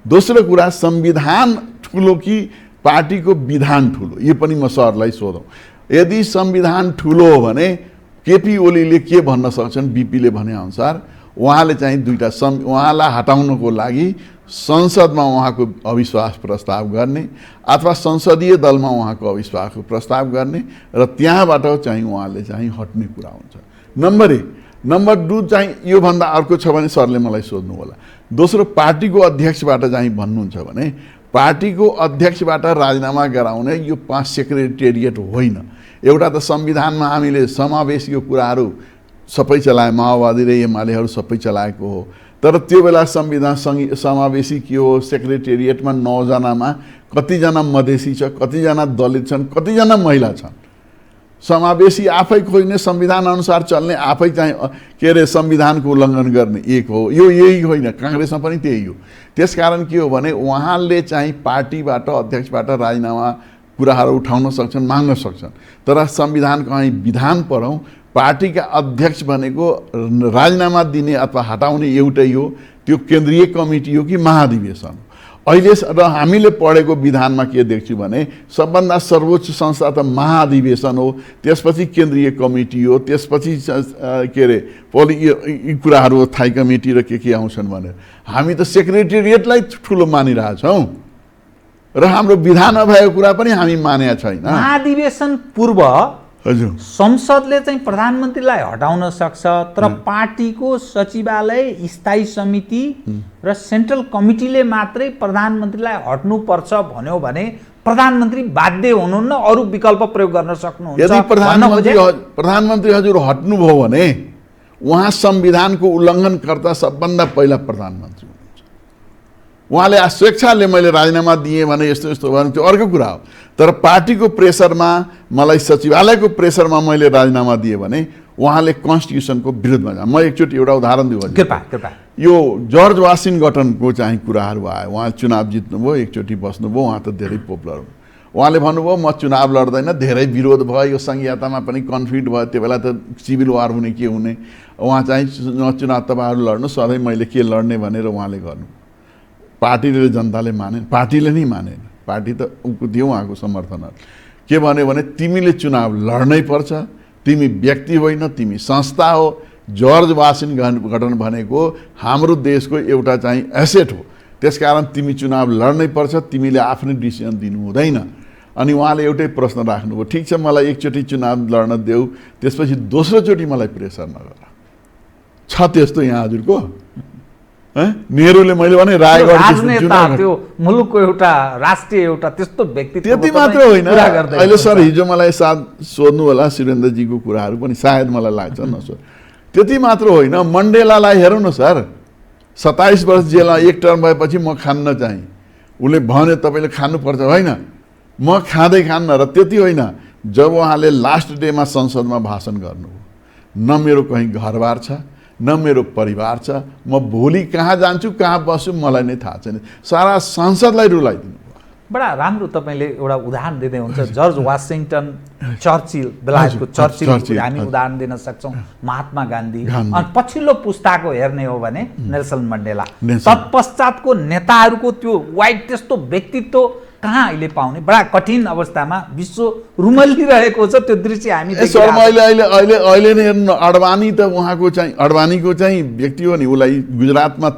दोस्रो कुरा संविधान ठुलो कि पार्टीको विधान ठुलो, यो पनि म सरलाई सोधौँ। यदि संविधान ठुलो हो भने केपी ओलीले के भन्न सक्छन्, बीपीले भने अनुसार उहाँले चाहिँ उहाँलाई हटाउनको लागि संसदमा उहाँको अविश्वास प्रस्ताव गर्ने अथवा संसदीय दलमा उहाँको अविश्वासको प्रस्ताव गर्ने र त्यहाँबाट चाहिँ उहाँले चाहिँ हट्ने कुरा हुन्छ। नम्बर 1। नम्बर 2 चाहिँ योभन्दा अर्को छ भने सरले मलाई सोध्नु होला। दोस्रो, पार्टीको अध्यक्षबाट चाहिँ भन्नुहुन्छ भने पार्टीको अध्यक्षबाट राजीनामा गराउने यो 5 सेक्रेटेरिएट होइन। एउटा त संविधानमा हामीले समावेशीको कुराहरू सबै चलाए, माओवादी र एमालेहरू सबै चलाएको हो, तर त्यो बेला संविधान समावेशी के हो, सेक्रेटेरिएटमा 9 जनामा कतिजना मधेसी छ, कतिजना दलित छन्, कतिजना महिला छन्। समावेशी आफै खोज्ने, संविधान अनुसार चल्ने, आफै चाहिँ के अरे संविधानको उल्लङ्घन गर्ने एक हो। यो यही होइन, काङ्ग्रेसमा पनि त्यही हो। त्यसकारण के हो भने उहाँले चाहिँ पार्टीबाट, अध्यक्षबाट राजीनामा कुराहरू उठाउन सक्छन्, माग्न सक्छन्। तर संविधानको हामी विधान पढौँ, पार्टीका अध्यक्ष भनेको राजीनामा दिने अथवा हटाउने एउटै हो, त्यो केन्द्रीय कमिटी हो कि महाधिवेशन हो। अहिले र हामीले पढेको विधानमा के देख्छु भने सबभन्दा सर्वोच्च संस्था त महाधिवेशन हो, त्यसपछि केन्द्रीय कमिटी हो, त्यसपछि के अरे यी कुराहरू स्थायी कमिटी र के आउँछन् भनेर हामी त सेक्रेटेरिएटलाई ठुलो मानिरहेछौँ र हाम्रो विधानमा भएको कुरा पनि हामी मानेका छैन। महाधिवेशन पूर्व हजुर संसदले चाहिँ प्रधानमन्त्रीलाई हटाउन सक्छ, तर पार्टीको सचिवालय, स्थायी समिति र सेन्ट्रल कमिटीले मात्रै प्रधानमन्त्रीलाई हट्नुपर्छ भन्यो भने प्रधानमन्त्री बाध्य हुनुहुन्न, अरू विकल्प प्रयोग गर्न सक्नुहुन्छ। यदि प्रधानमन्त्री हजुर हट्नुभयो भने उहाँ संविधानको उल्लङ्घनकर्ता सबभन्दा पहिला प्रधानमन्त्री हुनुहुन्छ। उहाँले स्वेच्छाले मैले राजीनामा दिएँ भने यस्तो यस्तो भने त्यो अर्को कुरा हो, तर पार्टीको प्रेसरमा, मलाई सचिवालयको प्रेसरमा मैले राजीनामा दिएँ भने उहाँले कन्स्टिट्युसनको विरुद्धमा जान्छ। म एकचोटि एउटा उदाहरण दिउँ। कृपा। यो जर्ज वासिङटनको चाहिँ कुराहरू आयो। उहाँ चुनाव जित्नुभयो, एकचोटि बस्नुभयो, उहाँ त धेरै पपुलर हो। उहाँले भन्नुभयो म चुनाव लड्दैन, धेरै विरोध भयो, यो संहितामा पनि कन्फ्लिक्ट भयो, त्यो बेला त सिभिल वार हुने के हुने, उहाँ चाहिँ चुनाव तपाईँहरू लड्नु, सधैँ मैले के लड्ने भनेर उहाँले गर्नु। पार्टीले, जनताले मानेन, पार्टीले नै मानेन, पार्टी त दियो उहाँको समर्थनहरू। के भन्यो भने तिमीले चुनाव लड्नै पर्छ, तिमी व्यक्ति होइन, तिमी संस्था हो। जर्ज वासिङटन भनेको हाम्रो देशको एउटा चाहिँ एसेट हो, त्यसकारण तिमी चुनाव लड्नै पर्छ, तिमीले आफ्नै डिसिजन दिनु हुँदैन। अनि उहाँले एउटै प्रश्न राख्नुभयो, ठिक छ मलाई एकचोटि चुनाव लड्न देऊ, त्यसपछि दोस्रोचोटि मलाई प्रेसर नगर। छ त्यस्तो यहाँ हजुरको? नेहरूले मैले भने राजनेता, त्यो मुलुकको एउटा राष्ट्रिय एउटा त्यस्तो व्यक्तित्व त्यति मात्र होइन। अहिले सर हिजो मलाई साथ सोध्नु होला सुरेन्द्रजीको कुराहरू पनि सायद मलाई लाग्छ नसोध। त्यति मात्र होइन, मण्डेलालाई हेरौँ न सर, 27 वर्ष जेलमा एक टर्म भएपछि म खान्न चाहिँ उसले भन्यो तपाईँले खानुपर्छ, होइन म खान्न। र त्यति होइन, जब उहाँले लास्ट डेमा संसदमा भाषण गर्नुभयो, न मेरो कहीँ घरबार छ, न मेरो परिवार छ, म भोलि कहाँ जान्छु, कहाँ बस्छु मलाई नै थाहा छैन, सारा संसदलाई रुलाइदिनु। बडा राम्रो तपाईँले एउटा उदाहरण दिँदै हुन्छ। जर्ज वासिङटन, चर्चिल, बेलायतको चर्चिल हामी उदाहरण दिन सक्छौँ, महात्मा गान्धी। अनि पछिल्लो पुस्ताको हेर्ने हो भने नेल्सन मण्डेला। तत्पश्चातको नेताहरूको त्यो वाइड त्यस्तो व्यक्तित्व कहाँ अहिले पाउने? बडा कठिन अवस्थामा विश्व रुमल्लिरहेको छ, त्यो दृश्य हामी सर अहिले नै हेर्नु, अडवाणी त उहाँको चाहिँ अडवाणीको चाहिँ व्यक्ति हो नि, उसलाई गुजरातमा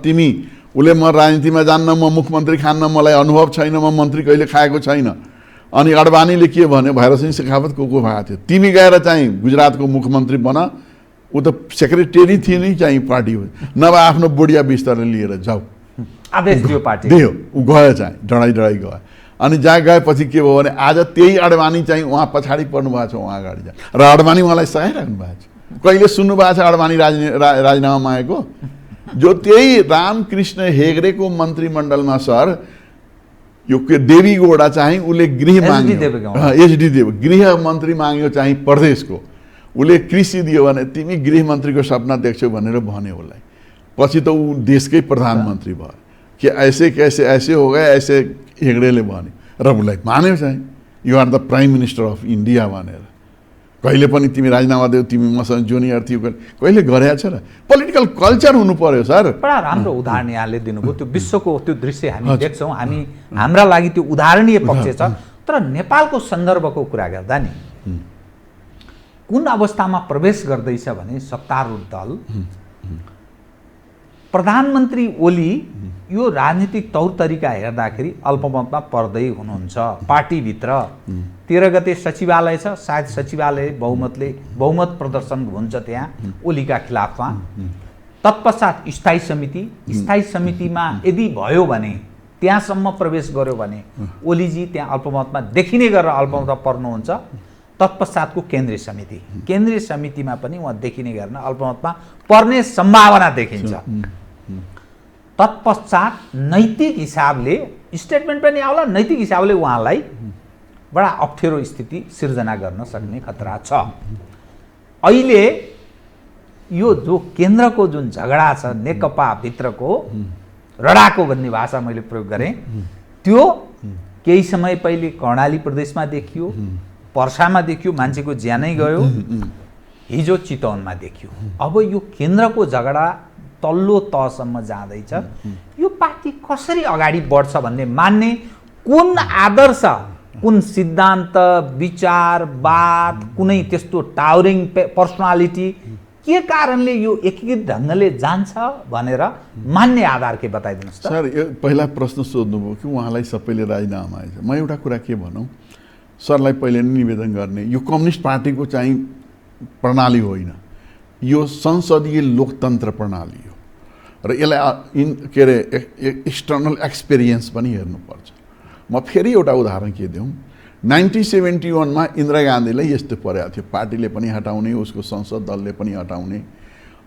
उसले म राजनीतिमा जान्न, म मुख्यमन्त्री खान्न, मलाई अनुभव छैन, म मन्त्री कहिले खाएको छैन। अनि अडवाणीले के भन्यो, भैरवसिंह शेखावत को भएको थियो, तिमी गएर चाहिँ गुजरातको मुख्यमन्त्री बन, ऊ त सेक्रेटेरी थिए नि चाहिँ पार्टी हो, नभए आफ्नो बुढिया बिस्तारले लिएर जाऊ, आदेश दियो पार्टी दियो। ऊ गयो चाहिँ डराइ गयो। अनि जहाँ गएपछि के भयो भने आज त्यही अडवाणी चाहिँ उहाँ पछाडि पर्नु भएको छ, उहाँ अगाडि जा, र अडवाणी उहाँलाई सहाइराख्नु भएको छ। कहिले सुन्नु भएको छ अडवाणी राजीनामा मागेको? जो त्यही रामकृष्ण हेगडेको मन्त्रीमण्डलमा सर यो देवी गौडा चाहिँ उसले गृह माग्यो, एचडी देव गृह मन्त्री माग्यो चाहिँ प्रदेशको, उसले कृषि दियो भने तिमी गृह मन्त्रीको सपना देख्छौ भनेर भन्यो उसलाई। पछि त ऊ देशकै प्रधानमन्त्री भयो। कि ऐसे कैसे ऐसे हो गए, ऐसे हेगडेले भन्यो र उसलाई मान्यो चाहिँ, you are the prime minister of India भनेर। कहिले पनि तिमी राजीनामा देऊ, तिमी मसँग जुनियर थियो, कहिले गरेको छ र? पोलिटिकल कल्चर हुनु पर्यो सर। बडा राम्रो उदाहरण यहाँले दिनुभयो। त्यो विश्वको त्यो दृश्य हामी देख्छौँ, हामी हाम्रा लागि त्यो उदाहरणीय पक्ष छ। तर नेपालको सन्दर्भको कुरा गर्दा नि कुन अवस्थामा प्रवेश गर्दैछ भने सत्तारूढ दल, प्रधानमन्त्री ओली यो राजनीतिक तौर तरिका हेर्दाखेरि अल्पमतमा पर्दै हुनुहुन्छ। पार्टीभित्र 13 गते सचिवालय छ, सायद सचिवालय बहुमत प्रदर्शन हुन्छ त्यहाँ ओलीका खिलाफमा। तत्पश्चात स्थायी समितिमा यदि भयो भने, त्यहाँसम्म प्रवेश गर्यो भने ओलीजी त्यहाँ अल्पमतमा देखिने गरेर अल्पमतमा पर्नुहुन्छ। तत्पश्चातको केन्द्रीय समितिमा पनि उहाँ देखिने गर्न अल्पमतमा पर्ने सम्भावना देखिन्छ। तत्पश्चात नैतिक हिसाबले स्टेटमेन्ट पनि आउला, नैतिक हिसाबले उहाँलाई बडा अप्ठ्यारो स्थिति सिर्जना गर्न सक्ने खतरा छ। अहिले यो जो केन्द्रको जुन झगडा छ नेकपा भित्रको रडाको भन्ने भाषा मैले प्रयोग गरेँ, त्यो केही समय पहिले कर्णाली प्रदेशमा देखियो, पर्सामा देखियो, मान्छेको ज्यानै गयो, हिजो चितवनमा देखियो। अब यो केन्द्रको झगडा तल्लो तहसम्म जाँदैछ। यो पार्टी कसरी अगाडि बढ्छ भन्ने मान्ने कुन आदर्श, कुन सिद्धान्त, विचारवाद, कुनै त्यस्तो टावरिङ पर्सनालिटी, के कारणले यो एकीकृत ढङ्गले जान्छ भनेर मान्ने आधार के बताइदिनुहोस् त। सर, यो पहिला प्रश्न सोध्नुभयो कि उहाँलाई सबैले राजीनामा आएछ। म एउटा कुरा के भनौँ, सरलाई पहिले नै निवेदन गर्ने, यो कम्युनिस्ट पार्टीको चाहिँ प्रणाली होइन, यो संसदीय लोकतन्त्र प्रणाली हो र यसलाई के अरे एक्सटर्नल एक्सपिरियन्स पनि हेर्नुपर्छ। म फेरि एउटा उदाहरण के दिउँ, 1971 इन्दिरा गान्धीलाई यस्तो परेको थियो, पार्टीले पनि हटाउने, उसको संसद दलले पनि हटाउने,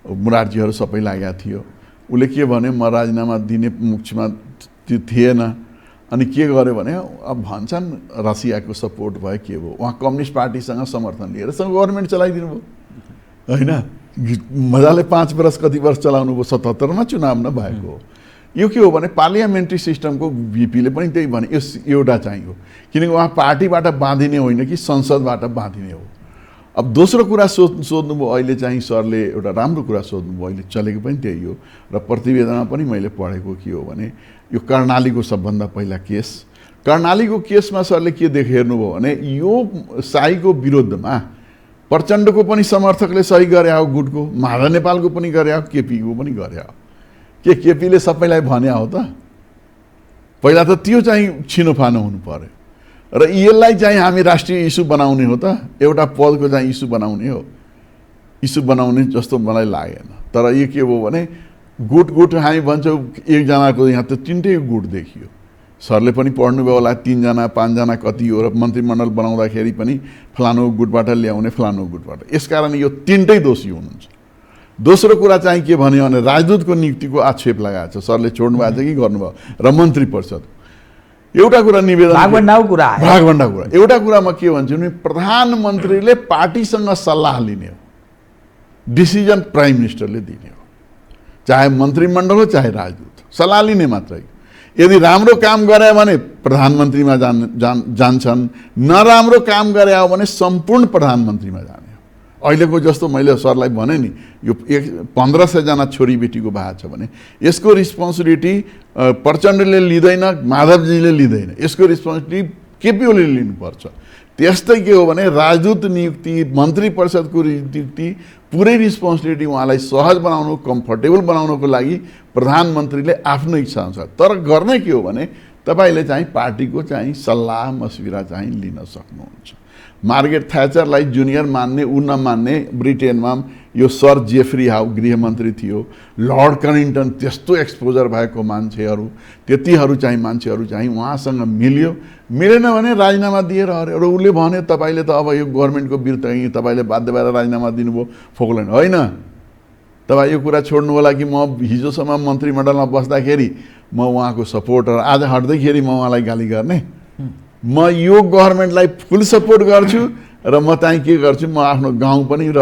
मुरारजीहरू सबै लागेको थियो। उसले के भने, म राजीनामा दिने मुखमा थिएन। अनि के गर्यो भने, अब भन्छन् रसियाको सपोर्ट भयो, के भयो, उहाँ कम्युनिस्ट पार्टीसँग समर्थन लिएर गभर्मेन्ट चलाइदिनु भयो होइन। मजाले 5 वर्ष कति वर्ष चलाउनु भयो, 77मा चुनाव नभएको हो। यो के हो भने पार्लियामेन्ट्री सिस्टमको भिपीले पनि त्यही भने, यस एउटा चाहिँ हो, किनकि उहाँ पार्टीबाट बाँधिने होइन कि संसदबाट बाँधिने हो। अब दोस्रो कुरा सोध्नुभयो, अहिले चाहिँ सरले एउटा राम्रो कुरा सोध्नुभयो, अहिले चलेको पनि त्यही हो र प्रतिवेदनमा पनि मैले पढेको के हो भने, यो कर्णालीको सबभन्दा पहिला केस, कर्णालीको केसमा सरले के हेर्नुभयो भने, यो शाहीको विरुद्धमा प्रचण्डको पनि समर्थकले सही गरे हो, गुटको, माधव नेपालको पनि गरे हो, केपीको पनि गरे हो। के केपीले सबैलाई भने हो त? पहिला त त्यो चाहिँ छिनोफानो हुनु पर्यो र यसलाई चाहिँ हामी राष्ट्रिय इस्यु बनाउने हो त, एउटा पदको चाहिँ इस्यु बनाउने हो, इस्यु बनाउने जस्तो मलाई लागेन। तर यो के हो भने, गुट हामी भन्छौँ, एकजनाको यहाँ त 3टै गुट देखियो। सरले पनि पढ्नुभयो होला, 3 जना 5 जना कति हो र मन्त्रीमण्डल बनाउँदाखेरि पनि फलानु गुटबाट ल्याउने, फलानु गुटबाट। यसकारण यो 3टै दोषी हुनुहुन्छ। दोस्रो कुरा चाहिँ के भन्यो भने, राजदूतको नियुक्तिको आक्षेप लगाएको छ, सरले छोड्नु भएको छ कि गर्नुभयो, र मन्त्री परिषद। एउटा कुरा निवेदन, भागभण्डाको कुरा, एउटा कुरामा के भन्छु भने, प्रधानमन्त्रीले पार्टीसँग सल्लाह लिने हो, डिसिजन प्राइम मिनिस्टरले दिने हो, चाहे मन्त्रीमण्डल हो चाहे राजदूत, सल्लाह लिने मात्रै। यदि राम्रो काम गरे भने प्रधानमन्त्रीमा जान्छन्, नराम्रो काम गरे हो भने सम्पूर्ण प्रधानमन्त्रीमा जाने हो। अहिलेको जस्तो मैले सरलाई भने नि, यो 1500 जना छोरीबेटीको भएको छ भने यसको रिस्पोन्सिबिलिटी प्रचण्डले लिँदैन, माधवजीले लिँदैन, यसको रिस्पोन्सिबिलिटी केपी ओलीले लिनुपर्छ। त्यस्तै के हो भने, राजदूत नियुक्ति, मन्त्री परिषदको नियुक्ति, पुरै रिस्पोन्सिबिलिटी उहाँलाई सहज बनाउनु, कम्फर्टेबल बनाउनको लागि प्रधानमन्त्रीले आफ्नो इच्छा अनुसार, तर गर्ने के हो भने, तपाईँले चाहिँ पार्टीको चाहिँ सल्लाह मस्विरा चाहिँ लिन सक्नुहुन्छ। मार्गरेट थ्याचरलाई जुनियर मान्ने, ऊ नमान्ने, ब्रिटेनमा यो सर जेफ्री हाउ गृहमन्त्री थियो, लर्ड कनिङटन त्यस्तो एक्सपोजर भएको मान्छेहरू, त्यतिहरू चाहिँ मान्छेहरू चाहिँ उहाँसँग मिलेन भने राजीनामा दिएर हऱ्यो। र उसले भने, तपाईँले त अब यो गभर्मेन्टको विरुद्ध तपाईँले बाध्य भएर राजीनामा दिनुभयो, फोक्ल्यान्ड होइन, तपाईँ यो कुरा छोड्नु होला कि म हिजोसम्म मन्त्रीमण्डलमा बस्दाखेरि म उहाँको सपोर्टर, आज हट्दैखेरि म उहाँलाई गाली गर्ने? म यो गभर्मेन्टलाई फुल सपोर्ट गर्छु र म चाहिँ के गर्छु, म आफ्नो गाउँ पनि र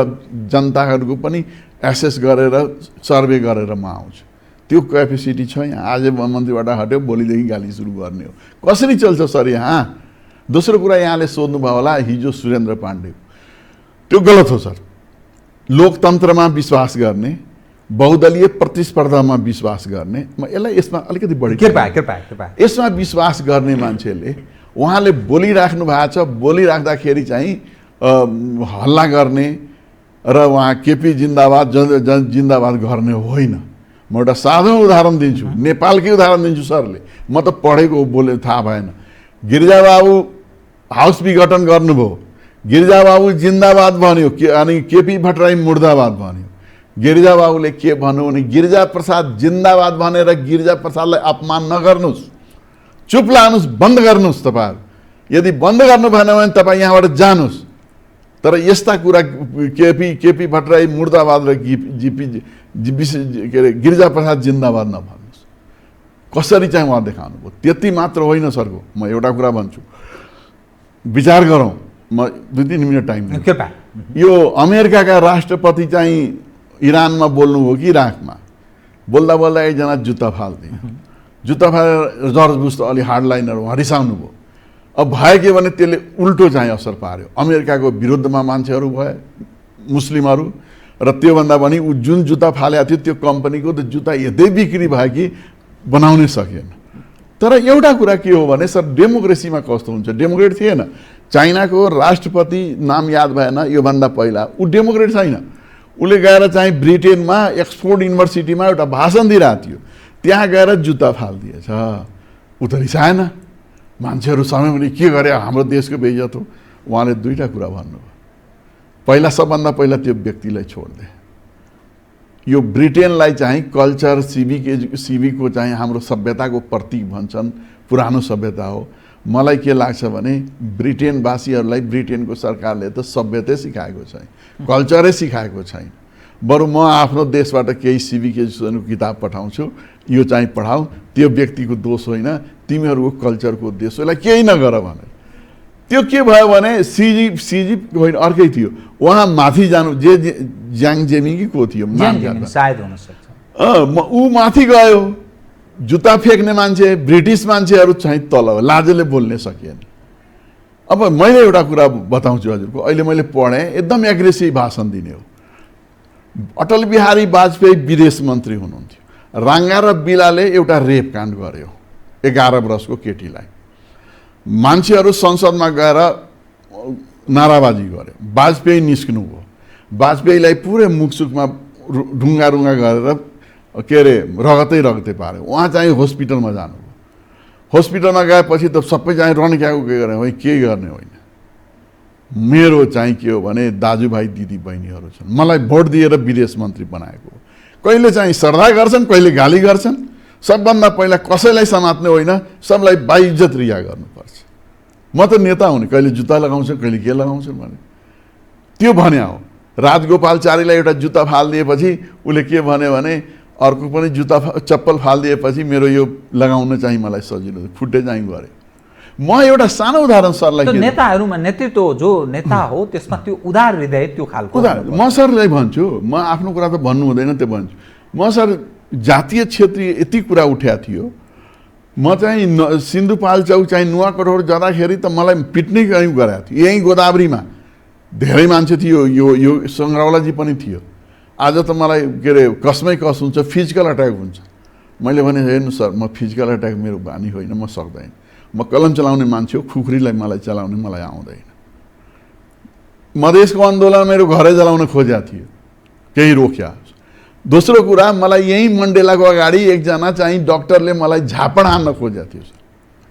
जनताहरूको पनि एसेस गरेर सर्वे गरेर म आउँछु। त्यो क्यापेसिटी छ यहाँ। आज मन्त्रीबाट हट्यो, भोलिदेखि गाली सुरु गर्ने हो, कसरी चल्छ सर यहाँ? दोस्रो कुरा यहाँले सोध्नुभयो होला, हिजो सुरेन्द्र पाण्डे, त्यो गलत हो सर। लोकतन्त्रमा विश्वास गर्ने, बहुदलीय प्रतिस्पर्धामा विश्वास गर्ने, म यसलाई यसमा अलिकति बढी यसमा विश्वास गर्ने मान्छेले उहाँले बोलिराख्नु भएको छ, बोलिराख्दाखेरि चाहिँ हल्ला गर्ने र उहाँ केपी जिन्दाबाद जिन्दाबाद गर्ने होइन। म एउटा साधारण उदाहरण दिन्छु, नेपालकै उदाहरण दिन्छु सरले, म त पढेको बोले थाहा भएन। गिरिजाबाबु हाउस विघटन गर्नुभयो, गिरिजाबाबु जिन्दाबाद भन्यो, अनि केपी भट्टराई मुर्दाबाद भन्यो। गिरिजाबाबुले के भन्नु भने, गिरिजा प्रसाद जिन्दाबाद भनेर गिरिजा प्रसादलाई अपमान नगर्नुहोस्, चुप लानुहोस्, बन्द गर्नुहोस्। तपाईँहरू यदि बन्द गर्नु भएन भने तपाईँ यहाँबाट जानुहोस्। तर यस्ता कुरा केपी भट्टराई मुर्दाबाद र के अरे गिरिजा प्रसाद जिन्दाबाद नभन्नुहोस्। कसरी चाहिँ उहाँ देखाउनु भयो। त्यति मात्र होइन सरको, म एउटा कुरा भन्छु, विचार गरौँ, म 2-3 मिनट टाइम दिन्छु। यो अमेरिकाका राष्ट्रपति चाहिँ इरानमा बोल्नुभयो कि इराकमा, बोल्दा बोल्दा एकजना जुत्ता फालिदियो, जुत्ता फालेर जर्ज बुश त अलि हार्डलाइनर उहाँ रिसाउनु भयो। अब भयो के भने त्यसले उल्टो चाहिँ असर पार्यो, अमेरिकाको विरुद्धमा मान्छेहरू भए, मुस्लिमहरू, र त्योभन्दा पनि ऊ जुन जुत्ता फालेको थियो त्यो कम्पनीको त जुत्ता यतै बिक्री भयो कि बनाउनै सकेन। तर एउटा कुरा के हो भने सर, डेमोक्रेसीमा कस्तो हुन्छ, डेमोक्रेट थिएन, चाइनाको राष्ट्रपति नाम याद भएन योभन्दा पहिला, ऊ डेमोक्रेट छैन, उसले गएर चाहिँ ब्रिटेनमा एक्सफोर्ड युनिभर्सिटीमा एउटा भाषण दिइरहेको थियो, त्यहाँ गएर जुत्ता फालिदिएछ, ऊ त रिसाएन, मान्छेहरू समय पनि के गरे हाम्रो देशको बेइज्जत हो। उहाँले दुईवटा कुरा भन्नुभयो, पहिला सबभन्दा पहिला त्यो व्यक्तिलाई छोड्दे, यो ब्रिटेनलाई चाहिँ कल्चर सिभिकको चाहिँ हाम्रो सभ्यताको प्रतीक भन्छन्, पुरानो सभ्यता हो। मलाई के लाग्छ भने ब्रिटेनवासीहरूलाई ब्रिटेनको सरकारले त सभ्यतै सिकाएको छैन, कल्चरै सिकाएको छैन। बरु म आफ्नो देशबाट केही सिभिक एजुकेसनको किताब पठाउँछु, यो चाहिँ पढाऊ, त्यो व्यक्तिको दोष होइन, तिमीहरूको कल्चरको दोष हो, यसलाई केही नगर भनेर। त्यो के भयो भने सिजी होइन अर्कै थियो, उहाँ माथि जानु, जे ज्याङ जेमी कि को थियो सायद हुन सक्छ, ऊ माथि गयो, जुत्ता फेक्ने मान्छे ब्रिटिस मान्छेहरू चाहिँ तल लाजले बोल्ने सकिएन। अब मैले एउटा कुरा बताउँछु हजुरको, अहिले मैले पढेँ, एकदम एग्रेसिभ भाषण दिने हो। अटल बिहारी वाजपेयी विदेश मन्त्री हुनुहुन्थ्यो, राङ्गा र बिलाले एउटा रेप काण्ड गर्यो 11 वर्षको केटीलाई, मान्छेहरू संसदमा गएर नाराबाजी गर्यो, वाजपेयी निस्किनु भयो, वाजपेयीलाई पुरै मुखसुखमा ढुङ्गा गरेर के अरे रगतै पार्यो, उहाँ चाहिँ हस्पिटलमा जानुभयो। हस्पिटलमा गएपछि त सबै चाहिँ रन्क्याएको के गर्ने होइन, केही गर्ने होइन। मेरो चाहिँ के हो भने दाजुभाइ दिदी बहिनीहरू छन्, मलाई भोट दिएर विदेश मन्त्री बनाएको, कहिले चाहिँ श्रद्धा गर्छन्, कहिले गाली गर्छन्। सबभन्दा पहिला कसैलाई समात्ने होइन, सबलाई बाइज्जत रिहा गर्नुपर्छ। म त नेता हुने, कहिले जुत्ता लगाउँछु, कहिले के लगाउँछु भने त्यो भन्या हो। राजगोपालचारीलाई एउटा जुत्ता फालिदिएपछि उसले के भन्यो भने अर्को पनि जुत्ता चप्पल फालिदिएपछि मेरो यो लगाउन चाहिँ मलाई सजिलो, फुट्टे चाहिँ गरे। म एउटा सानो उदाहरण सरलाई, नेताहरूमा नेतृत्व जो नेता हो त्यसमा त्यो उदार हृदय त्यो खालको म सरलाई भन्छु, म आफ्नो कुरा त भन्नु हुँदैन त्यो भन्छु। म सर जातीय क्षेत्रीय यति कुरा उठ्या थियो, म चाहिँ सिन्धुपाल्चोक चाहिँ नुवाकोट जाँदाखेरि त मलाई पिट्ने गराएको थियो, यहीँ गोदावरीमा धेरै मान्छे थियो, यो सङ्ग्राउलाजी पनि थियो। आज त मलाई के अरे कसमै कस हुन्छ, फिजिकल अट्याक हुन्छ। मैले भने हेर्नु सर, म फिजिकल अट्याक मेरो बानी होइन, म सक्दैन, म कलम चलाउने मान्छे हो, खुखुरीलाई मलाई चलाउने मलाई आउँदैन। मधेसको आन्दोलन मेरो घरै जलाउन खोजेको थियो, केही रोक्या। दोस्रो कुरा, मलाई यहीँ मण्डेलाको अगाडि एकजना चाहिँ डाक्टरले मलाई झापड हान्न खोजेको थियो,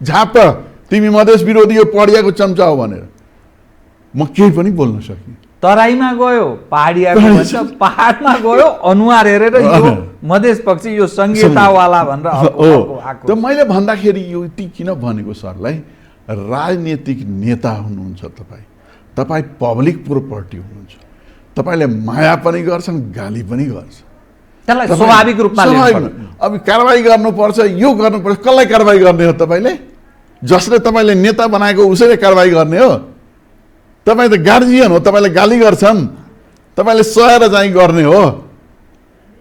झापड, तिमी मधेस विरोधी यो पढियाको चम्चा हो भनेर। म केही पनि बोल्न सकिनँ। तराईमा गयो, पहाडमा गयो, अनुहार हेरेर यो मधेस पक्षी, यो संहितावाला भनेर हो। त मैले भन्दाखेरि यो यति किन भनेको सरलाई, राजनीतिक नेता हुनुहुन्छ तपाईँ पब्लिक प्रोपर्टी हुनुहुन्छ, तपाईँले माया पनि गर्छन्, गाली पनि गर्छ, त्यसलाई स्वाभाविक रूपमा अब कारबाही गर्नुपर्छ, यो गर्नुपर्छ, कसलाई कारबाही गर्ने हो तपाईँले? जसले तपाईँले नेता बनाएको उसैले कारबाही गर्ने हो? तपाईँ त गार्जियन हो, तपाईँले गाली गर्छन्, तपाईँले सहेर चाहिँ गर्ने हो।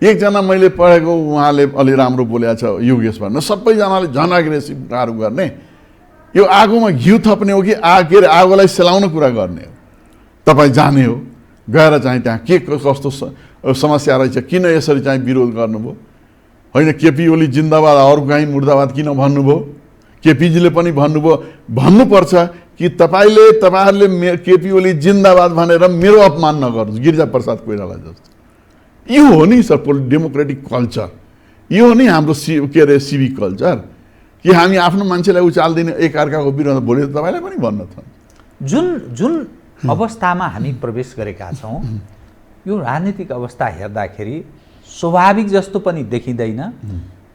एकजना मैले पढेको उहाँले अलि राम्रो बोलेको छ, योगेश भन्नु, सबैजनाले झन् एग्रेसिभ कुराहरू गर्ने, यो आगोमा घिउ थप्ने हो कि के अरे आगोलाई सेलाउन कुरा गर्ने हो? तपाईँ जाने हो, गएर चाहिँ त्यहाँ के कस्तो समस्या रहेछ, किन यसरी चाहिँ विरोध गर्नुभयो? होइन केपी ओली जिन्दाबाद अरू कहीँ मुर्दाबाद किन भन्नुभयो? केपीजीले पनि भन्नुभयो, भन्नुपर्छ कि तपाईँहरूले केपी ओली जिन्दाबाद भनेर मेरो अपमान नगर्नुहोस्, गिरिजा प्रसाद कोइराला जस्तो। यो हो नि सर डेमोक्रेटिक कल्चर, यो हो नि हाम्रो के अरे सिभिक कल्चर, कि हामी आफ्नो मान्छेलाई उचाल्दिने एकअर्काको विरोध, भोलि त तपाईँलाई पनि भन्न छ। जुन अवस्थामा हामी प्रवेश गरेका छौँ, यो राजनीतिक अवस्था हेर्दाखेरि स्वाभाविक जस्तो पनि देखिँदैन।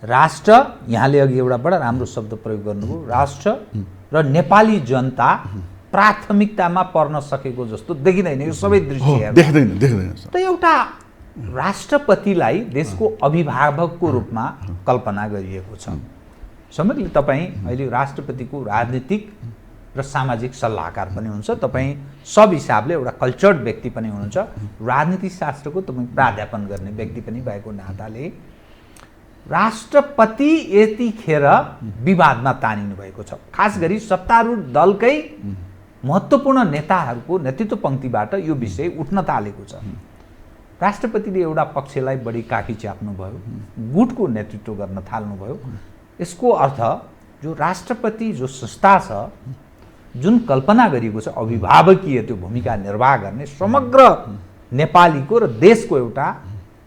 राष्ट्र, यहाँले अघि एउटा बडा राम्रो शब्द प्रयोग गर्नुभयो, राष्ट्र र नेपाली जनता प्राथमिकतामा पर्न सकेको जस्तो देखिँदैन। यो सबै दृश्य देख्दैन। त एउटा राष्ट्रपतिलाई देशको अभिभावकको रूपमा कल्पना गरिएको छ, समग्र तपाईँ अहिले राष्ट्रपतिको राजनीतिक र सामाजिक सल्लाहकार पनि हुनुहुन्छ, तपाईँ सब हिसाबले एउटा कल्चर्ड व्यक्ति पनि हुनुहुन्छ, राजनीति शास्त्रको तपाईँ प्राध्यापन गर्ने व्यक्ति पनि भएको नाताले राष्ट्रपति यतिखेर विवादमा तानिनु भएको छ। खास गरी सत्तारूढ दलकै महत्त्वपूर्ण नेताहरूको नेतृत्व पङ्क्तिबाट यो विषय उठ्न थालेको छ। राष्ट्रपतिले एउटा पक्षलाई बढी काखी च्याप्नुभयो, गुटको नेतृत्व गर्न थाल्नुभयो। यसको अर्थ जो राष्ट्रपति जो संस्था छ, जुन कल्पना गरिएको छ अभिभावकीय त्यो भूमिका निर्वाह गर्ने, समग्र नेपालीको र देशको एउटा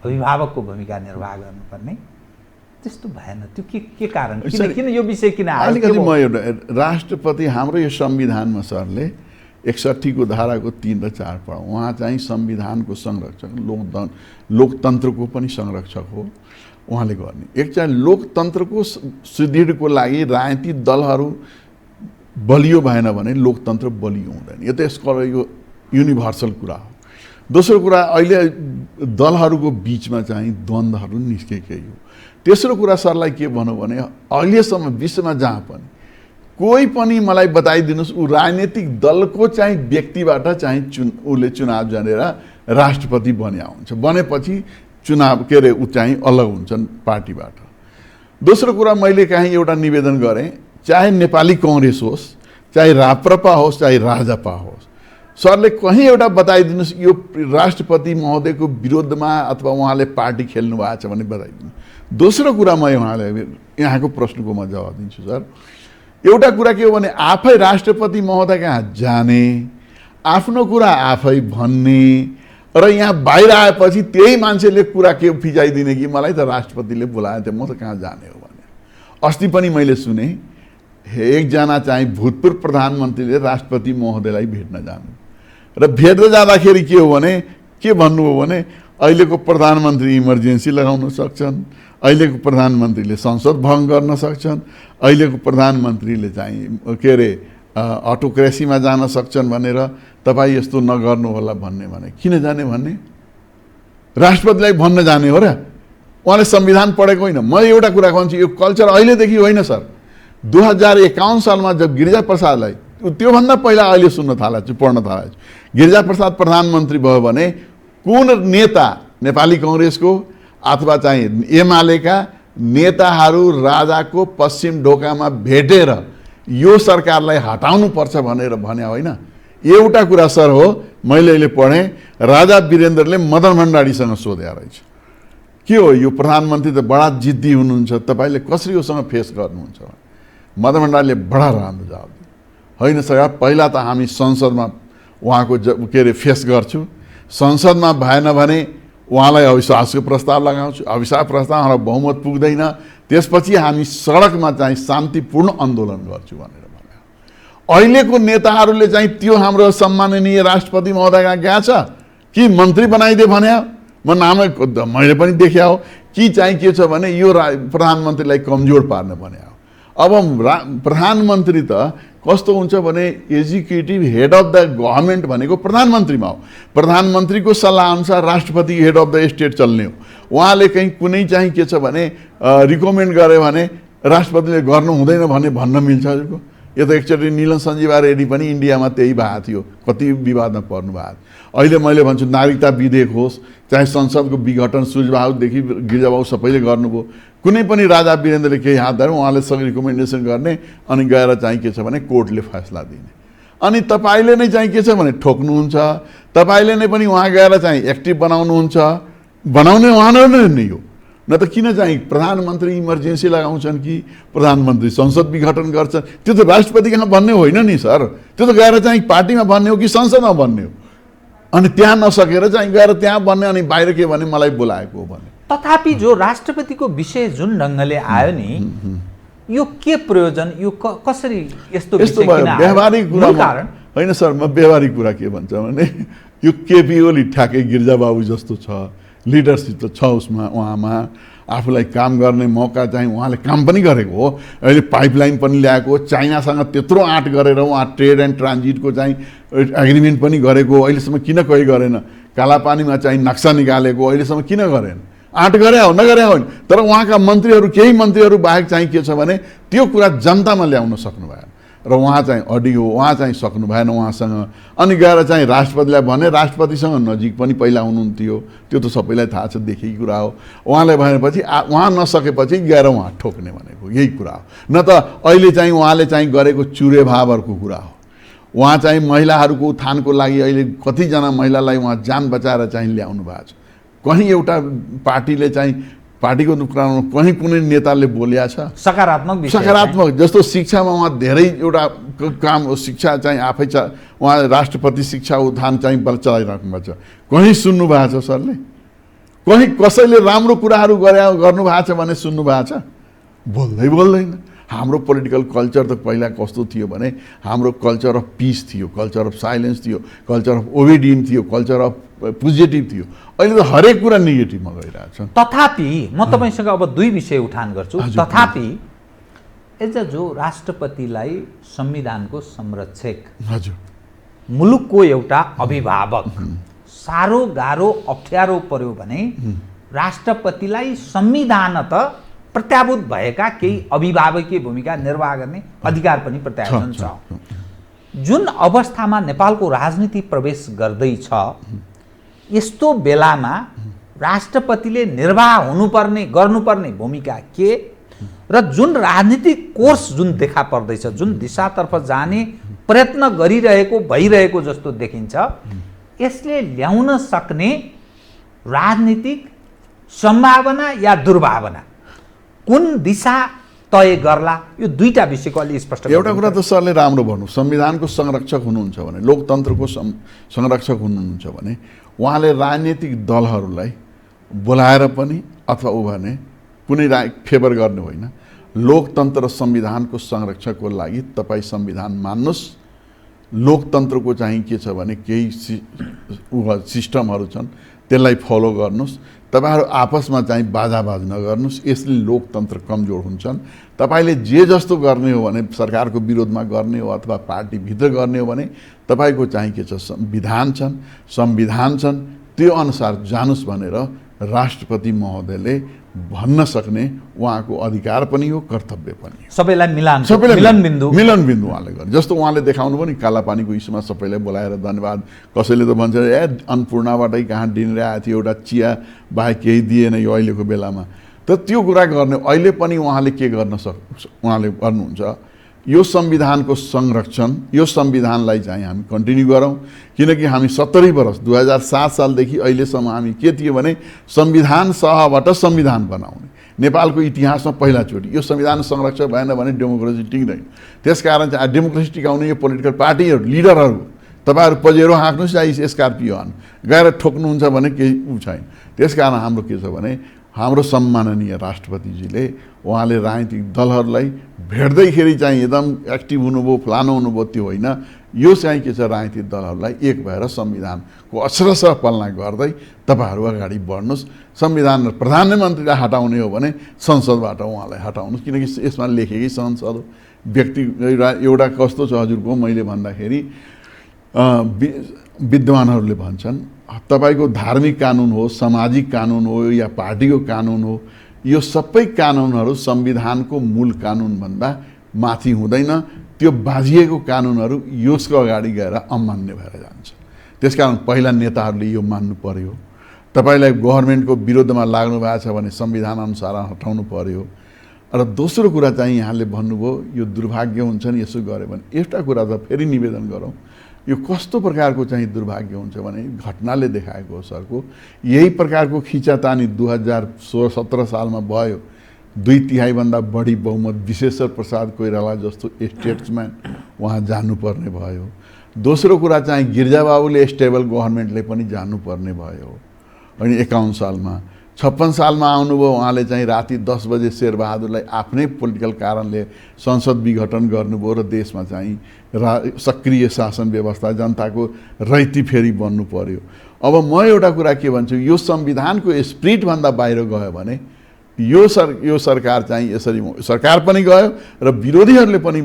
अभिभावकको भूमिका निर्वाह गर्नुपर्ने, त्यस्तो भएन। त्यो के कारण, किन यो विषय किन आयो? अलिकति म एउटा राष्ट्रपति हाम्रो यो संविधानमा सरले 61 को धाराको 3 र 4 पढौँ। उहाँ चाहिँ संविधानको संरक्षक, लोकतन्त्रको पनि संरक्षक हो। उहाँले गर्ने एक चाहिँ लोकतन्त्रको सुदृढको लागि राजनीतिक दलहरू बलियो भएन भने लोकतन्त्र बलियो हुँदैन। यो त यसको यो युनिभर्सल कुरा हो। दोस्रो कुरा, अहिले दलहरूको बिचमा चाहिँ द्वन्द्वहरू निस्केकै हो। तेस्रो कुरा सरलाई के भनौँ भने अहिलेसम्म विश्वमा जहाँ पनि कोही पनि मलाई बताइदिनुहोस् ऊ राजनीतिक दलको चाहिँ व्यक्तिबाट चाहिँ उसले चुनाव जानेर राष्ट्रपति बन्या हुन्छ, बनेपछि चुनाव के अरे ऊ चाहिँ अलग हुन्छन् पार्टीबाट। दोस्रो कुरा, मैले कहीँ एउटा निवेदन गरेँ, चाहे नेपाली कांग्रेस होस्, चाहे राप्रपा होस्, चाहे राजपा होस्, सरले कहीँ एउटा बताइदिनुहोस् यो राष्ट्रपति महोदयको विरोधमा अथवा उहाँले पार्टी खेल्नु भएको छ भने बताइदिनु। दोस्रो कुरा, म उहाँलाई यहाँको प्रश्नको म जवाब दिन्छु सर। एउटा कुरा के हो भने आफै राष्ट्रपति महोदय कहाँ जाने, आफ्नो कुरा आफै भन्ने र यहाँ बाहिर आएपछि त्यही मान्छेले कुरा के फिजाइदिने कि मलाई त राष्ट्रपतिले बोलाए थियो, म त कहाँ जाने हो भने। अस्ति पनि मैले सुने एकजना चाहिँ भूतपूर्व प्रधानमन्त्रीले राष्ट्रपति महोदयलाई भेट्न जानु र भेट्न जाँदाखेरि के हो भने के भन्नुभयो भने अहिलेको प्रधानमन्त्री इमर्जेन्सी लगाउन सक्छन्, अहिलेको प्रधानमन्त्रीले संसद भङ्ग गर्न सक्छन्, अहिलेको प्रधानमन्त्रीले चाहिँ के अरे अटोक्रेसीमा जान सक्छन् भनेर तपाईँ यस्तो नगर्नु होला भन्ने। भने किन जाने भन्ने? राष्ट्रपतिलाई भन्न जाने हो र? उहाँले संविधान पढेको होइन। म एउटा कुरा भन्छु, यो कल्चर अहिलेदेखि होइन सर। 2051 सालमा जब गिरिजा प्रसादलाई, त्योभन्दा पहिला अहिले सुन्न थालेको छु, पढ्न थालेको छु, गिरिजा प्रसाद प्रधानमन्त्री भयो भने कुन नेता नेपाली कांग्रेसको अथवा चाहिँ एमालेका नेताहरू राजाको पश्चिम ढोकामा भेटेर यो सरकारलाई हटाउनु पर्छ भनेर भने होइन? एउटा कुरा सर हो, मैले अहिले पढेँ, राजा वीरेन्द्रले मदन भण्डारीसँग सोधे रहेछ, के हो यो प्रधानमन्त्री त बडा जिद्दी हुनुहुन्छ, तपाईँले कसरी उसँग फेस गर्नुहुन्छ? मदन भण्डारीले बडा राम्रो जवाब दियो, होइन सर, पहिला त हामी संसदमा उहाँको के अरे फेस गर्छु, संसदमा भएन भने उहाँलाई अविश्वासको प्रस्ताव लगाउँछु, अविश्वास प्रस्ताव हाम्रो बहुमत पुग्दैन, त्यसपछि हामी सडकमा चाहिँ शान्तिपूर्ण आन्दोलन गर्छु भनेर भने। अहिलेको नेताहरूले चाहिँ त्यो हाम्रो सम्माननीय राष्ट्रपति महोदयका गएको छ कि मन्त्री बनाइदिए भने म नाम मैले पनि देखे हो कि चाहिँ के छ भने यो प्रधानमन्त्रीलाई कमजोर पार्न भने हो। अब प्रधानमन्त्री त कस्तो हुन्छ भने executive head of the government भनेको प्रधानमन्त्रीमा हो। प्रधानमन्त्रीको सल्लाह अनुसार राष्ट्रपति हेड अफ द स्टेट चल्ने हो। उहाँले कहीँ कुनै चाहिँ के छ भने रिकमेन्ड गरे भने राष्ट्रपतिले गर्नु हुँदैन भन्ने भन्न मिल्छ हजुरको? यो त एकचोटि नीलम सञ्जीवा रेड्डी पनि इन्डियामा त्यही भएको थियो, कति विवादमा पर्नु भएको। अहिले मैले भन्छु नागरिकता विधेयक होस्, चाहे संसदको विघटन सुझावदेखि गिरिजाबाबु सबैले गर्नुभयो, कुनै पनि राजा वीरेन्द्रले केही हात धर्यो उहाँले सब रिकमेन्डेसन गर्ने अनि गएर चाहिँ के छ भने कोर्टले फैसला दिने। अनि तपाईँले नै चाहिँ के छ भने ठोक्नुहुन्छ, तपाईँले नै पनि उहाँ गएर चाहिँ एक्टिभ बनाउनुहुन्छ, बनाउने उहाँहरू नै हो। न त किन चाहिँ प्रधानमन्त्री इमर्जेन्सी लगाउँछन् कि प्रधानमन्त्री संसद विघटन गर्छन्? त्यो त राष्ट्रपति कहाँ भन्ने होइन नि सर, त्यो त गएर चाहिँ पार्टीमा भन्ने हो कि संसदमा भन्ने हो। अनि त्यहाँ नसकेर चाहिँ गएर त्यहाँ भन्ने अनि बाहिर के भने मलाई बोलाएको हो भने। तथापि जो राष्ट्रपतिको विषय जुन ढङ्गले आयो नि, यो के प्रयोजन, यो कसरी यस्तो व्यवहारिक कुरा कारण होइन सर। म व्यवहारिक कुरा के भन्छ भने यो केपी ओली ठ्याक्कै गिरिजाबाबु जस्तो छ, लिडरसिप त छ उसमा, उहाँमा आफूलाई काम गर्ने मौका चाहिँ उहाँले काम पनि गरेको हो। अहिले पाइपलाइन पनि ल्याएको, चाइनासँग त्यत्रो आँट गरेर उहाँ ट्रेड एन्ड ट्रान्जिटको चाहिँ एग्रिमेन्ट पनि गरेको, अहिलेसम्म किन कोही गरेन? कालापानीमा चाहिँ नक्सा निकालेको, अहिलेसम्म किन गरेन? आँट गरे हो नगरे होइन, तर उहाँका मन्त्रीहरू केही मन्त्रीहरू बाहेक चाहिँ के छ भने त्यो कुरा जनतामा ल्याउन सक्नु भएन र उहाँ चाहिँ अडियो, उहाँ चाहिँ सक्नु भएन उहाँसँग। अनि गएर चाहिँ राष्ट्रपतिलाई भने, राष्ट्रपतिसँग नजिक पनि पहिला हुनुहुन्थ्यो, त्यो त सबैलाई थाहा छ, देखेको कुरा हो। उहाँले भनेपछि उहाँ नसकेपछि गएर उहाँ ठोक्ने भनेको यही कुरा हो। न त अहिले चाहिँ उहाँले चाहिँ गरेको चुरेभावहरूको कुरा हो। उहाँ चाहिँ महिलाहरूको उत्थानको लागि अहिले कतिजना महिलालाई उहाँ जान बचाएर चाहिँ ल्याउनु भएको छ। कहीँ एउटा पार्टीले चाहिँ पार्टीको कुरामा कहीँ कुनै नेताले बोलेको छ सकारात्मक विषय, सकारात्मक जस्तो शिक्षामा उहाँ धेरै एउटा काम शिक्षा चाहिँ आफै छ, उहाँ राष्ट्रपति शिक्षा उत्थान चाहिँ बल चलाइराख्नु भएको छ। कहीँ सुन्नु भएको छ सरले? कहीँ कसैले राम्रो कुराहरू गर्नु भएको छ भने सुन्नु भएको छ? बोल्दैन। हाम्रो पोलिटिकल कल्चर त पहिला कस्तो थियो भने हाम्रो कल्चर अफ पिस थियो, कल्चर अफ साइलेन्स थियो, कल्चर अफ ओबिडियन्ट थियो, कल्चर अफ पोजिटिभ थियो। अहिले त हरेक कुरा नेगेटिभमा गइरहेको छ। तथापि म तपाईँसँग अब दुई विषय उठान गर्छु। तथापि एज जो राष्ट्रपतिलाई संविधानको संरक्षक, हजुर, मुलुकको एउटा अभिभावक साह्रो गाह्रो अप्ठ्यारो पर्यो भने राष्ट्रपतिलाई संविधान त प्रत्याभूत भएका केही अभिभावकीय भूमिका निर्वाह गर्ने अधिकार पनि प्रत्याभूत छ। जुन अवस्थामा नेपालको राजनीति प्रवेश गर्दैछ, यस्तो बेलामा राष्ट्रपतिले निर्वाह गर्नुपर्ने भूमिका के र जुन राजनीतिक कोर्स जुन देखा पर्दैछ, जुन दिशातर्फ जाने प्रयत्न भइरहेको जस्तो देखिन्छ, यसले ल्याउन सक्ने राजनीतिक सम्भावना या दुर्भावना कुन दिशा तय गर्ला, यो दुईटा विषयको अलि स्पष्ट। एउटा कुरा त सरले राम्रो भन्नु, संविधानको संरक्षक हुनुहुन्छ भने, लोकतन्त्रको संरक्षक हुनुहुन्छ भने उहाँले राजनीतिक दलहरूलाई बोलाएर पनि अथवा ऊ भने कुनै फेभर गर्ने होइन, लोकतन्त्र र संविधानको संरक्षणको लागि तपाईँ संविधान मान्नुहोस्। लोकतन्त्रको चाहिँ के छ भने केही सिस्टमहरू छन्, त्यसलाई फलो गर्नुहोस्। तपाईहरु आपसमा चाहिँ बाजाबाज नगर्नुहोस्, यसले लोकतन्त्र कमजोर हुन्छन्। तपाईले जे जस्तो गर्ने हो भने सरकारको विरोधमा गर्ने हो अथवा पार्टी भित्र गर्ने हो भने तपाईको चाहिँ के छ, संविधान छन्, त्यो अनुसार जानुस् भनेर राष्ट्रपति महोदयले भन्न सक्ने उहाँको अधिकार पनि हो, कर्तव्य पनि हो। सबैलाई मिलन बिन्दु उहाँले गर्ने। जस्तो उहाँले देखाउनु पनि कालापानीको इस्युमा सबैलाई बोलाएर धन्यवाद, कसैले त भन्छ अन्नपूर्णाबाटै कहाँ डिनेर आएको थियो, एउटा चिया बाहेक केही दिएन यो अहिलेको बेलामा। त त्यो कुरा गर्ने अहिले पनि उहाँले के उहाँले गर्नुहुन्छ, यो संविधानको संरक्षण, यो संविधानलाई चाहिँ हामी कन्टिन्यू गरौँ। किनकि हामी 70 वर्ष 2007 सालदेखि अहिलेसम्म हामी के थियो भने संविधान सभाबाट संविधान बनाउने नेपालको इतिहासमा पहिलाचोटि। यो संविधान संरक्षण भएन भने डेमोक्रेसी टिक्दैन। त्यसकारण चाहिँ डेमोक्रेसी टिकाउने यो पोलिटिकल पार्टीहरू, लिडरहरू तपाईहरु पजेरो हाँक्नुहोस् या स्कर्पियो हान्नु, गएर ठोक्नुहुन्छ भने केही उ छैन। त्यसकारण हाम्रो के छ भने हाम्रो सम्माननीय राष्ट्रपतिजीले उहाँले राजनीतिक दलहरूलाई भेट्दैखेरि चाहिँ एकदम एक्टिभ हुनुभयो, फलानु हुनुभयो, त्यो होइन। यो चाहिँ के छ, राजनीतिक दलहरूलाई एक भएर संविधानको अक्षरशः पालना गर्दै तपाईहरु अगाडि बढ्नुहोस्। संविधान प्रधानमन्त्रीलाई हटाउने हो भने संसदबाट उहाँलाई हटाउनुहोस्, किनकि यसमा लेखेकै संसद हो। व्यक्ति एउटा कस्तो छ हजुरको, मैले भन्दाखेरि विद्वानहरूले भन्छन् तपाईको धार्मिक कानुन हो, सामाजिक कानुन हो या पार्टीको कानुन हो, यो सबै कानुनहरू संविधानको मूल कानुनभन्दा माथि हुँदैन। त्यो बाझिएको कानुनहरू यसको अगाडि गएर अमान्य भएर जान्छ। त्यसकारण पहिला नेताहरूले यो मान्नु पर्यो। तपाईलाई गभर्नमेन्टको विरोधमा लाग्नु भएको छ भने संविधान अनुसार हटाउनु पर्यो। र दोस्रो कुरा चाहिँ यहाँले भन्नुभयो यो दुर्भाग्य हुन्छ नि यसो गऱ्यो भने, एउटा कुरा त फेरि निवेदन गरौँ, यो कस्तो प्रकारको चाहिँ दुर्भाग्य हुन्छ भने घटनाले देखाएको हो सरको। यही प्रकारको खिचातानी 2016-17 सालमा भयो। 2/3 भन्दा बढी बहुमत विश्वेश्वर प्रसाद कोइराला जस्तो स्टेट्सम्यान उहाँ जानुपर्ने भयो। दोस्रो कुरा चाहिँ गिरिजाबाबुले स्टेबल गभर्नमेन्टले पनि जानुपर्ने भयो। अनि 51 सालमा 56 सालमा आउनुभयो, उहाँले चाहिँ राति 10 बजे शेरबहादुरलाई आफ्नै पोलिटिकल कारणले संसद विघटन गर्नुभयो र देशमा चाहिँ सक्रिय शासन व्यवस्था, जनताको रैती फेरि बन्नु पर्यो। अब म एउटा कुरा के भन्छु, यो संविधानको स्पिरिटभन्दा बाहिर गयो भने यो सरकार चाहिँ यसरी सरकार पनि गयो र विरोधीहरूले पनि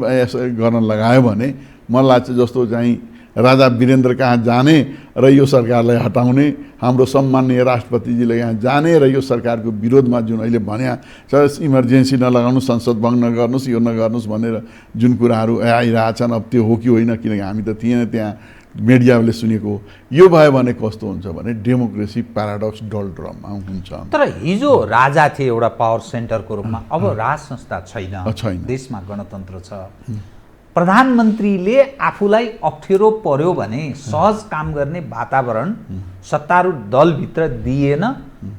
गर्न लगायो भने मलाई लाग्छ जस्तो चाहिँ राजा वीरेन्द्र कहाँ जाने र यो सरकारलाई हटाउने, हाम्रो सम्माननीय राष्ट्रपतिजीले यहाँ जाने र यो सरकारको विरोधमा जुन अहिले भन्या छ इमर्जेन्सी नलगाउनु, संसद भङ्ग नगर्नुहोस्, यो नगर्नुहोस् भनेर जुन कुराहरू आइरहेछन्, अब त्यो हो कि होइन, किनकि हामी त त्यहाँ मिडियाले सुनेको। यो भयो भने कस्तो हुन्छ भने डेमोक्रेसी प्याराडक्स डलड्रममा हुन्छ। तर हिजो राजा थिए एउटा पावर सेन्टरको रूपमा, अब राज संस्था छैन, देशमा गणतन्त्र छ। प्रधानमन्त्रीले आफूलाई अप्ठ्यारो पर्यो भने सहज काम गर्ने वातावरण सत्तारूढ दलभित्र दिएन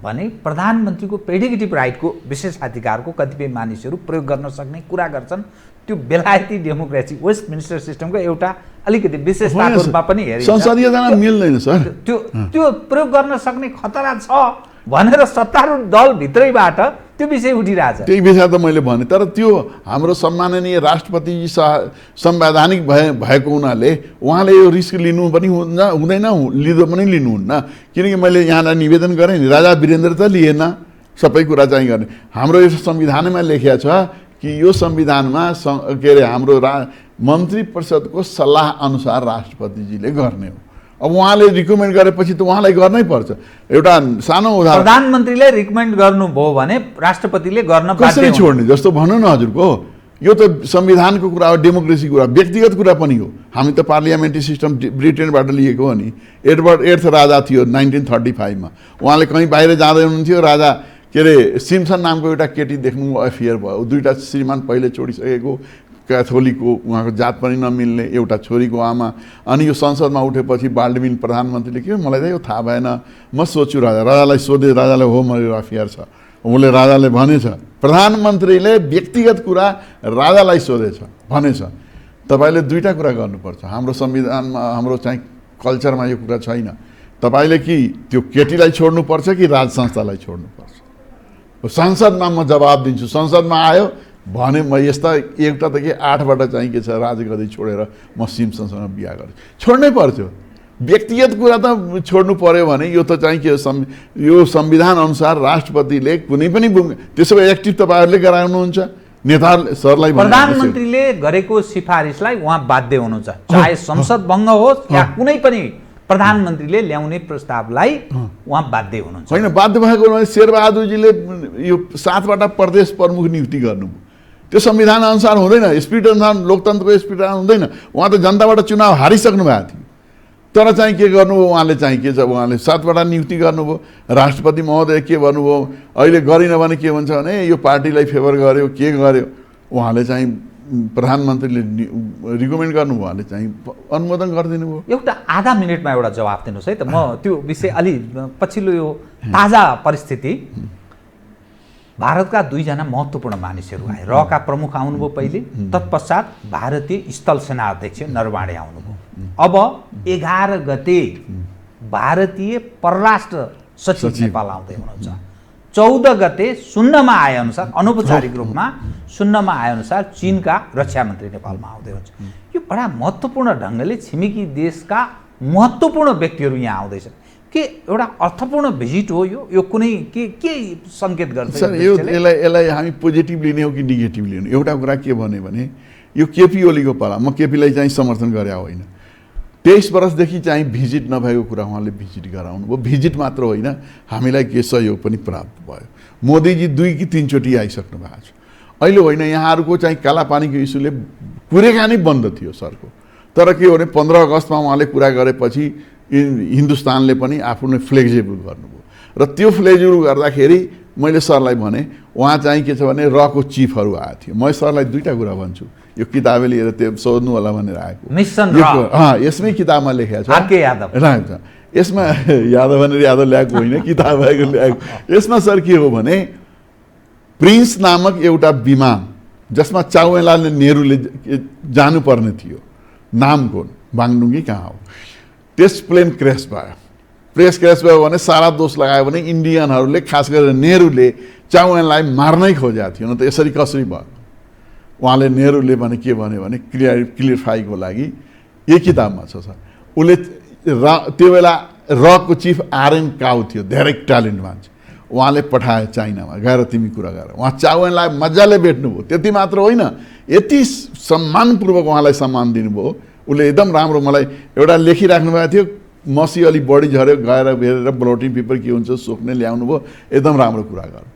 भने प्रधानमन्त्रीको प्रेडिकेटिभ राइटको विशेषाधिकारको कतिपय मानिसहरू प्रयोग गर्न सक्ने कुरा गर्छन्। त्यो बेलायती डेमोक्रेसी वेस्ट मिनिस्टर सिस्टमको एउटा अलिकति विशेषताको रूपमा पनि हेरिन्छ। संसदीय जान मिल्दैन सर, त्यो प्रयोग गर्न सक्ने खतरा छ भनेर सत्तारूढ दलभित्रैबाट त्यो विषय उठिरहेछ। त्यही विषय त मैले भने, तर त्यो हाम्रो सम्माननीय राष्ट्रपति संवैधानिक भएको हुनाले उहाँले यो रिस्क लिनु पनि हुँदैन, लिँदो पनि लिनुहुन्न। किनकि मैले यहाँलाई निवेदन गरेँ नि, राजा वीरेन्द्र त लिएन, सबै कुरा चाहिँ गर्ने। हाम्रो यो संविधानमा लेखिया छ कि यो संविधानमा के अरे हाम्रो मन्त्री परिषदको सल्लाह अनुसार राष्ट्रपतिजीले गर्ने हो। अब उहाँले रिकमेन्ड गरेपछि त उहाँलाई गर्नै पर्छ। एउटा सानो उदाहरण, प्रधानमन्त्रीले रिकमेन्ड गर्नुभयो भने राष्ट्रपतिले गर्न बाध्य कसरी छोड्ने जस्तो भन्नु न हजुरको। यो त संविधानको कुरा हो, डेमोक्रेसी कुरा, व्यक्तिगत कुरा पनि हो। हामी त पार्लियामेन्ट्री सिस्टम ब्रिटेनबाट लिएको हो नि। एडवर्ड 8th राजा थियो 1935 मा। उहाँले कहीँ बाहिर जाँदै हुनुहुन्थ्यो, राजा के अरे सिम्सन नामको एउटा केटी देख्नु अफेयर भयो। दुईवटा श्रीमान पहिले छोडिसकेको, क्याथोलिकको, उहाँको जात पनि नमिल्ने, एउटा छोरीको आमा। अनि यो संसदमा उठेपछि बाल्डविन प्रधानमन्त्रीले के मलाई त यो थाहा भएन, म सोध्छु राजालाई सोधे, राजाले हो मेरो अफेयर छ। उसले राजाले भनेछ, प्रधानमन्त्रीले व्यक्तिगत कुरा राजालाई सोधेछ भनेछ। तपाईँले दुईवटा कुरा गर्नुपर्छ। हाम्रो संविधानमा, हाम्रो चाहिँ कल्चरमा यो कुरा छैन। तपाईँले कि त्यो केटीलाई छोड्नुपर्छ कि राज संस्थालाई छोड्नुपर्छ। संसदमा म जवाब दिन्छु। संसदमा आयो भने म यस्ता एउटा त के 8बाट चाहिँ के छ राजगद्दी छोडेर म सिम्सनसँग बिहा गरेँ, छोड्नै पर्छ। व्यक्तिगत कुरा त छोड्नु पर्यो भने यो त चाहिँ के यो संविधान अनुसार राष्ट्रपतिले कुनै पनि त्यसो भए एक्टिभ तपाईँहरूले गराउनुहुन्छ। नेताहरूले सरलाई प्रधानमन्त्रीले गरेको सिफारिसलाई उहाँ बाध्य हुनुहुन्छ, चाहे संसद भङ्ग होस् या कुनै पनि प्रधानमन्त्रीले ल्याउने प्रस्तावलाई उहाँ बाध्य हुनुहुन्छ। होइन, बाध्य भएको भने शेरबहादुरजीले यो 7वटा प्रदेश प्रमुख नियुक्ति गर्नुभयो। त्यो संविधान अनुसार हुँदैन, स्पिरिट अनुसार, लोकतन्त्रको स्पिरिट हुँदैन। उहाँ त जनताबाट चुनाव हारिसक्नु भएको थियो, तर चाहिँ के गर्नुभयो उहाँले, चाहिँ के छ उहाँले 7वटा नियुक्ति गर्नुभयो। राष्ट्रपति महोदय के भन्नुभयो, अहिले गरिन भने के भन्छ भने यो पार्टीलाई फेभर गर्यो, के गर्यो। उहाँले चाहिँ प्रधानमन्त्रीले रिकमेन्ड गर्नुभयो, उहाँले चाहिँ अनुमोदन गरिदिनु भयो। एउटा आधा मिनटमा एउटा जवाब दिनुहोस् है त। म त्यो विषय अलि पछिल्लो यो ताजा परिस्थिति, भारतका 2जना महत्त्वपूर्ण मानिसहरू आए। रका प्रमुख आउनुभयो पहिले, तत्पश्चात भारतीय स्थल सेना अध्यक्ष नरवाणे आउनुभयो। अब 11 गते भारतीय परराष्ट्र सचिव नेपाल आउँदै हुनुहुन्छ। 14 गते सुन्नमा आएअनुसार, अनौपचारिक रूपमा सुन्नमा आएअनुसार चीनका रक्षा मन्त्री नेपालमा आउँदै हुन्छ। यो बडा महत्त्वपूर्ण ढङ्गले छिमेकी देशका महत्त्वपूर्ण व्यक्तिहरू यहाँ आउँदैछन्। के एउटा अर्थपूर्ण भिजिट हो यो कुनै के सङ्केत गर्छ सर? यसलाई हामी पोजिटिभ लिने हो कि नेगेटिभ लिने? एउटा कुरा के भने यो केपी ओलीको पाला, म केपीलाई चाहिँ समर्थन गरे होइन। 23 वर्षदेखि चाहिँ भिजिट नभएको कुरा उहाँले भिजिट गराउनु भयो। भिजिट मात्र होइन, हामीलाई के सहयोग पनि प्राप्त भयो। मोदीजी 2 कि 3 चोटि आइसक्नु भएको छ। अहिले होइन, यहाँहरूको चाहिँ कालापानीको इस्युले कुराकानी बन्द थियो सरको। तर के हो भने 15 अगस्तमा उहाँले कुरा गरेपछि हिन्दुस्तानले पनि आफ्नो फ्लेक्जिबल गर्नुभयो। र त्यो फ्लेक्जिबल गर्दाखेरि मैले सरलाई भने, उहाँ चाहिँ के छ भने रको चिफहरू आएको थियो। म सरलाई 2टा कुरा भन्छु, यो किताबले लिएर त्यो सोध्नु होला भनेर आएको। मिसन यसमै किताबमा लेखेको छ। आरके यादव यसमा यादव भनेर यादव ल्याएको होइन, किताब भएको ल्याएको। यसमा सर के हो भने प्रिन्स नामक एउटा विमान जसमा जवाहरलाल नेहरूले जानुपर्ने थियो, नामको बाङडुङ्गी कहाँ हो, त्यस प्लेन क्र्यास भयो। क्र्यास भयो भने सारा दोष लगायो भने इन्डियनहरूले, खास गरेर नेहरूले जवाहरलाललाई मार्नै खोजेको थियो। न त यसरी कसरी भयो? उहाँले नेहरूले भने के भन्यो भने क्लियरफाईको लागि यही किताबमा छ सर। उसले त्यो बेला रको चिफ आरएन काउ थियो, धेरै ट्यालेन्ट मान्छे। उहाँले पठाए चाइनामा, गएर तिमी कुरा गर। उहाँ चाउएनलाई मजाले भेट्नुभयो। त्यति मात्र होइन, यति सम्मानपूर्वक उहाँलाई सम्मान दिनुभयो। उसले एकदम राम्रो मलाई एउटा लेखिराख्नु भएको थियो, मसी अलि बढी झऱ्यो, गएर हेरेर ब्लोटिङ पेपर के हुन्छ सोक्ने ल्याउनु भयो, एकदम राम्रो कुरा गर्नु।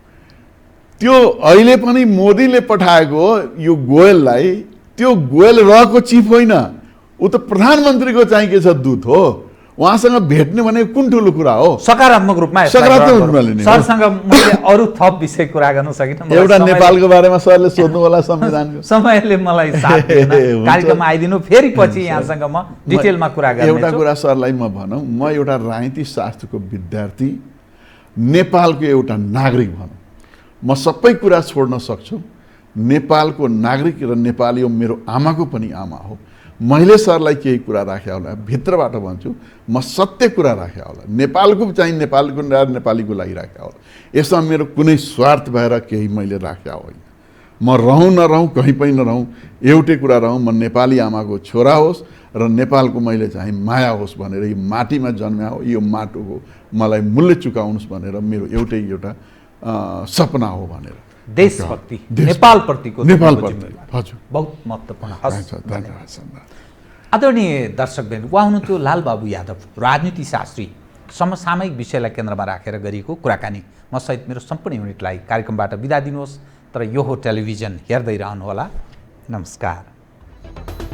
त्यो अहिले पनि मोदीले पठाएको यो गोयललाई, त्यो गोयल रहको चिफ होइन, ऊ त प्रधानमन्त्रीको चाहिँ के छ दूत हो, उहाँसँग भेट्ने भने कुन ठुलो कुरा हो। सकारात्मक रूपमा सकारात्मक रूपमा लिने। सरसँग मैले अरू थप विषय कुरा गर्न सकिनँ। एउटा नेपालको बारेमा सरले सोध्नु होला संविधानको, समयले मलाई साथ दिएन। कार्यक्रम आइदिनु, फेरि पछि यहाँसँग म डिटेलमा कुरा गर्नेछु। एउटा कुरा सरलाई म भनौँ, म एउटा राजनीतिक शास्त्रको विद्यार्थी, नेपालको एउटा नागरिक भनौँ, म सबै कुरा छोड्न सक्छु। नेपालको नागरिक र नेपाली हो, मेरो आमाको पनि आमा हो। मैले सरलाई केही कुरा राखे होला, भित्रबाट भन्छु, म सत्य कुरा राखे होला, नेपालको चाहिँ नेपालको नेपालीको लागि राखे होला। यसमा मेरो कुनै स्वार्थ भएर केही मैले राखे होइन। म रहँ नरहँ, कहीँ पनि नरहँ, एउटै कुरा रहँ, म नेपाली आमाको छोरा होस् र नेपालको मैले चाहिँ माया होस् भनेर, यो माटीमा जन्म्या हो, यो माटोको मलाई मूल्य चुकाउनुहोस् भनेर मेरो एउटा सपना हो भनेर। देशभक्ति, नेपालप्रतिको हजुर बहुत महत्त्वपूर्ण। आदरणीय दर्शकवृन्द, उहाँ हुनुहुन्थ्यो लालबाबु यादव, राजनीति शास्त्री, समसामयिक विषयलाई केन्द्रमा राखेर गरिएको कुराकानी। म सहित मेरो सम्पूर्ण युनिटलाई कार्यक्रमबाट बिदा दिनुहोस्, तर यो हो टेलिभिजन, हेर्दै रहनुहोला। नमस्कार।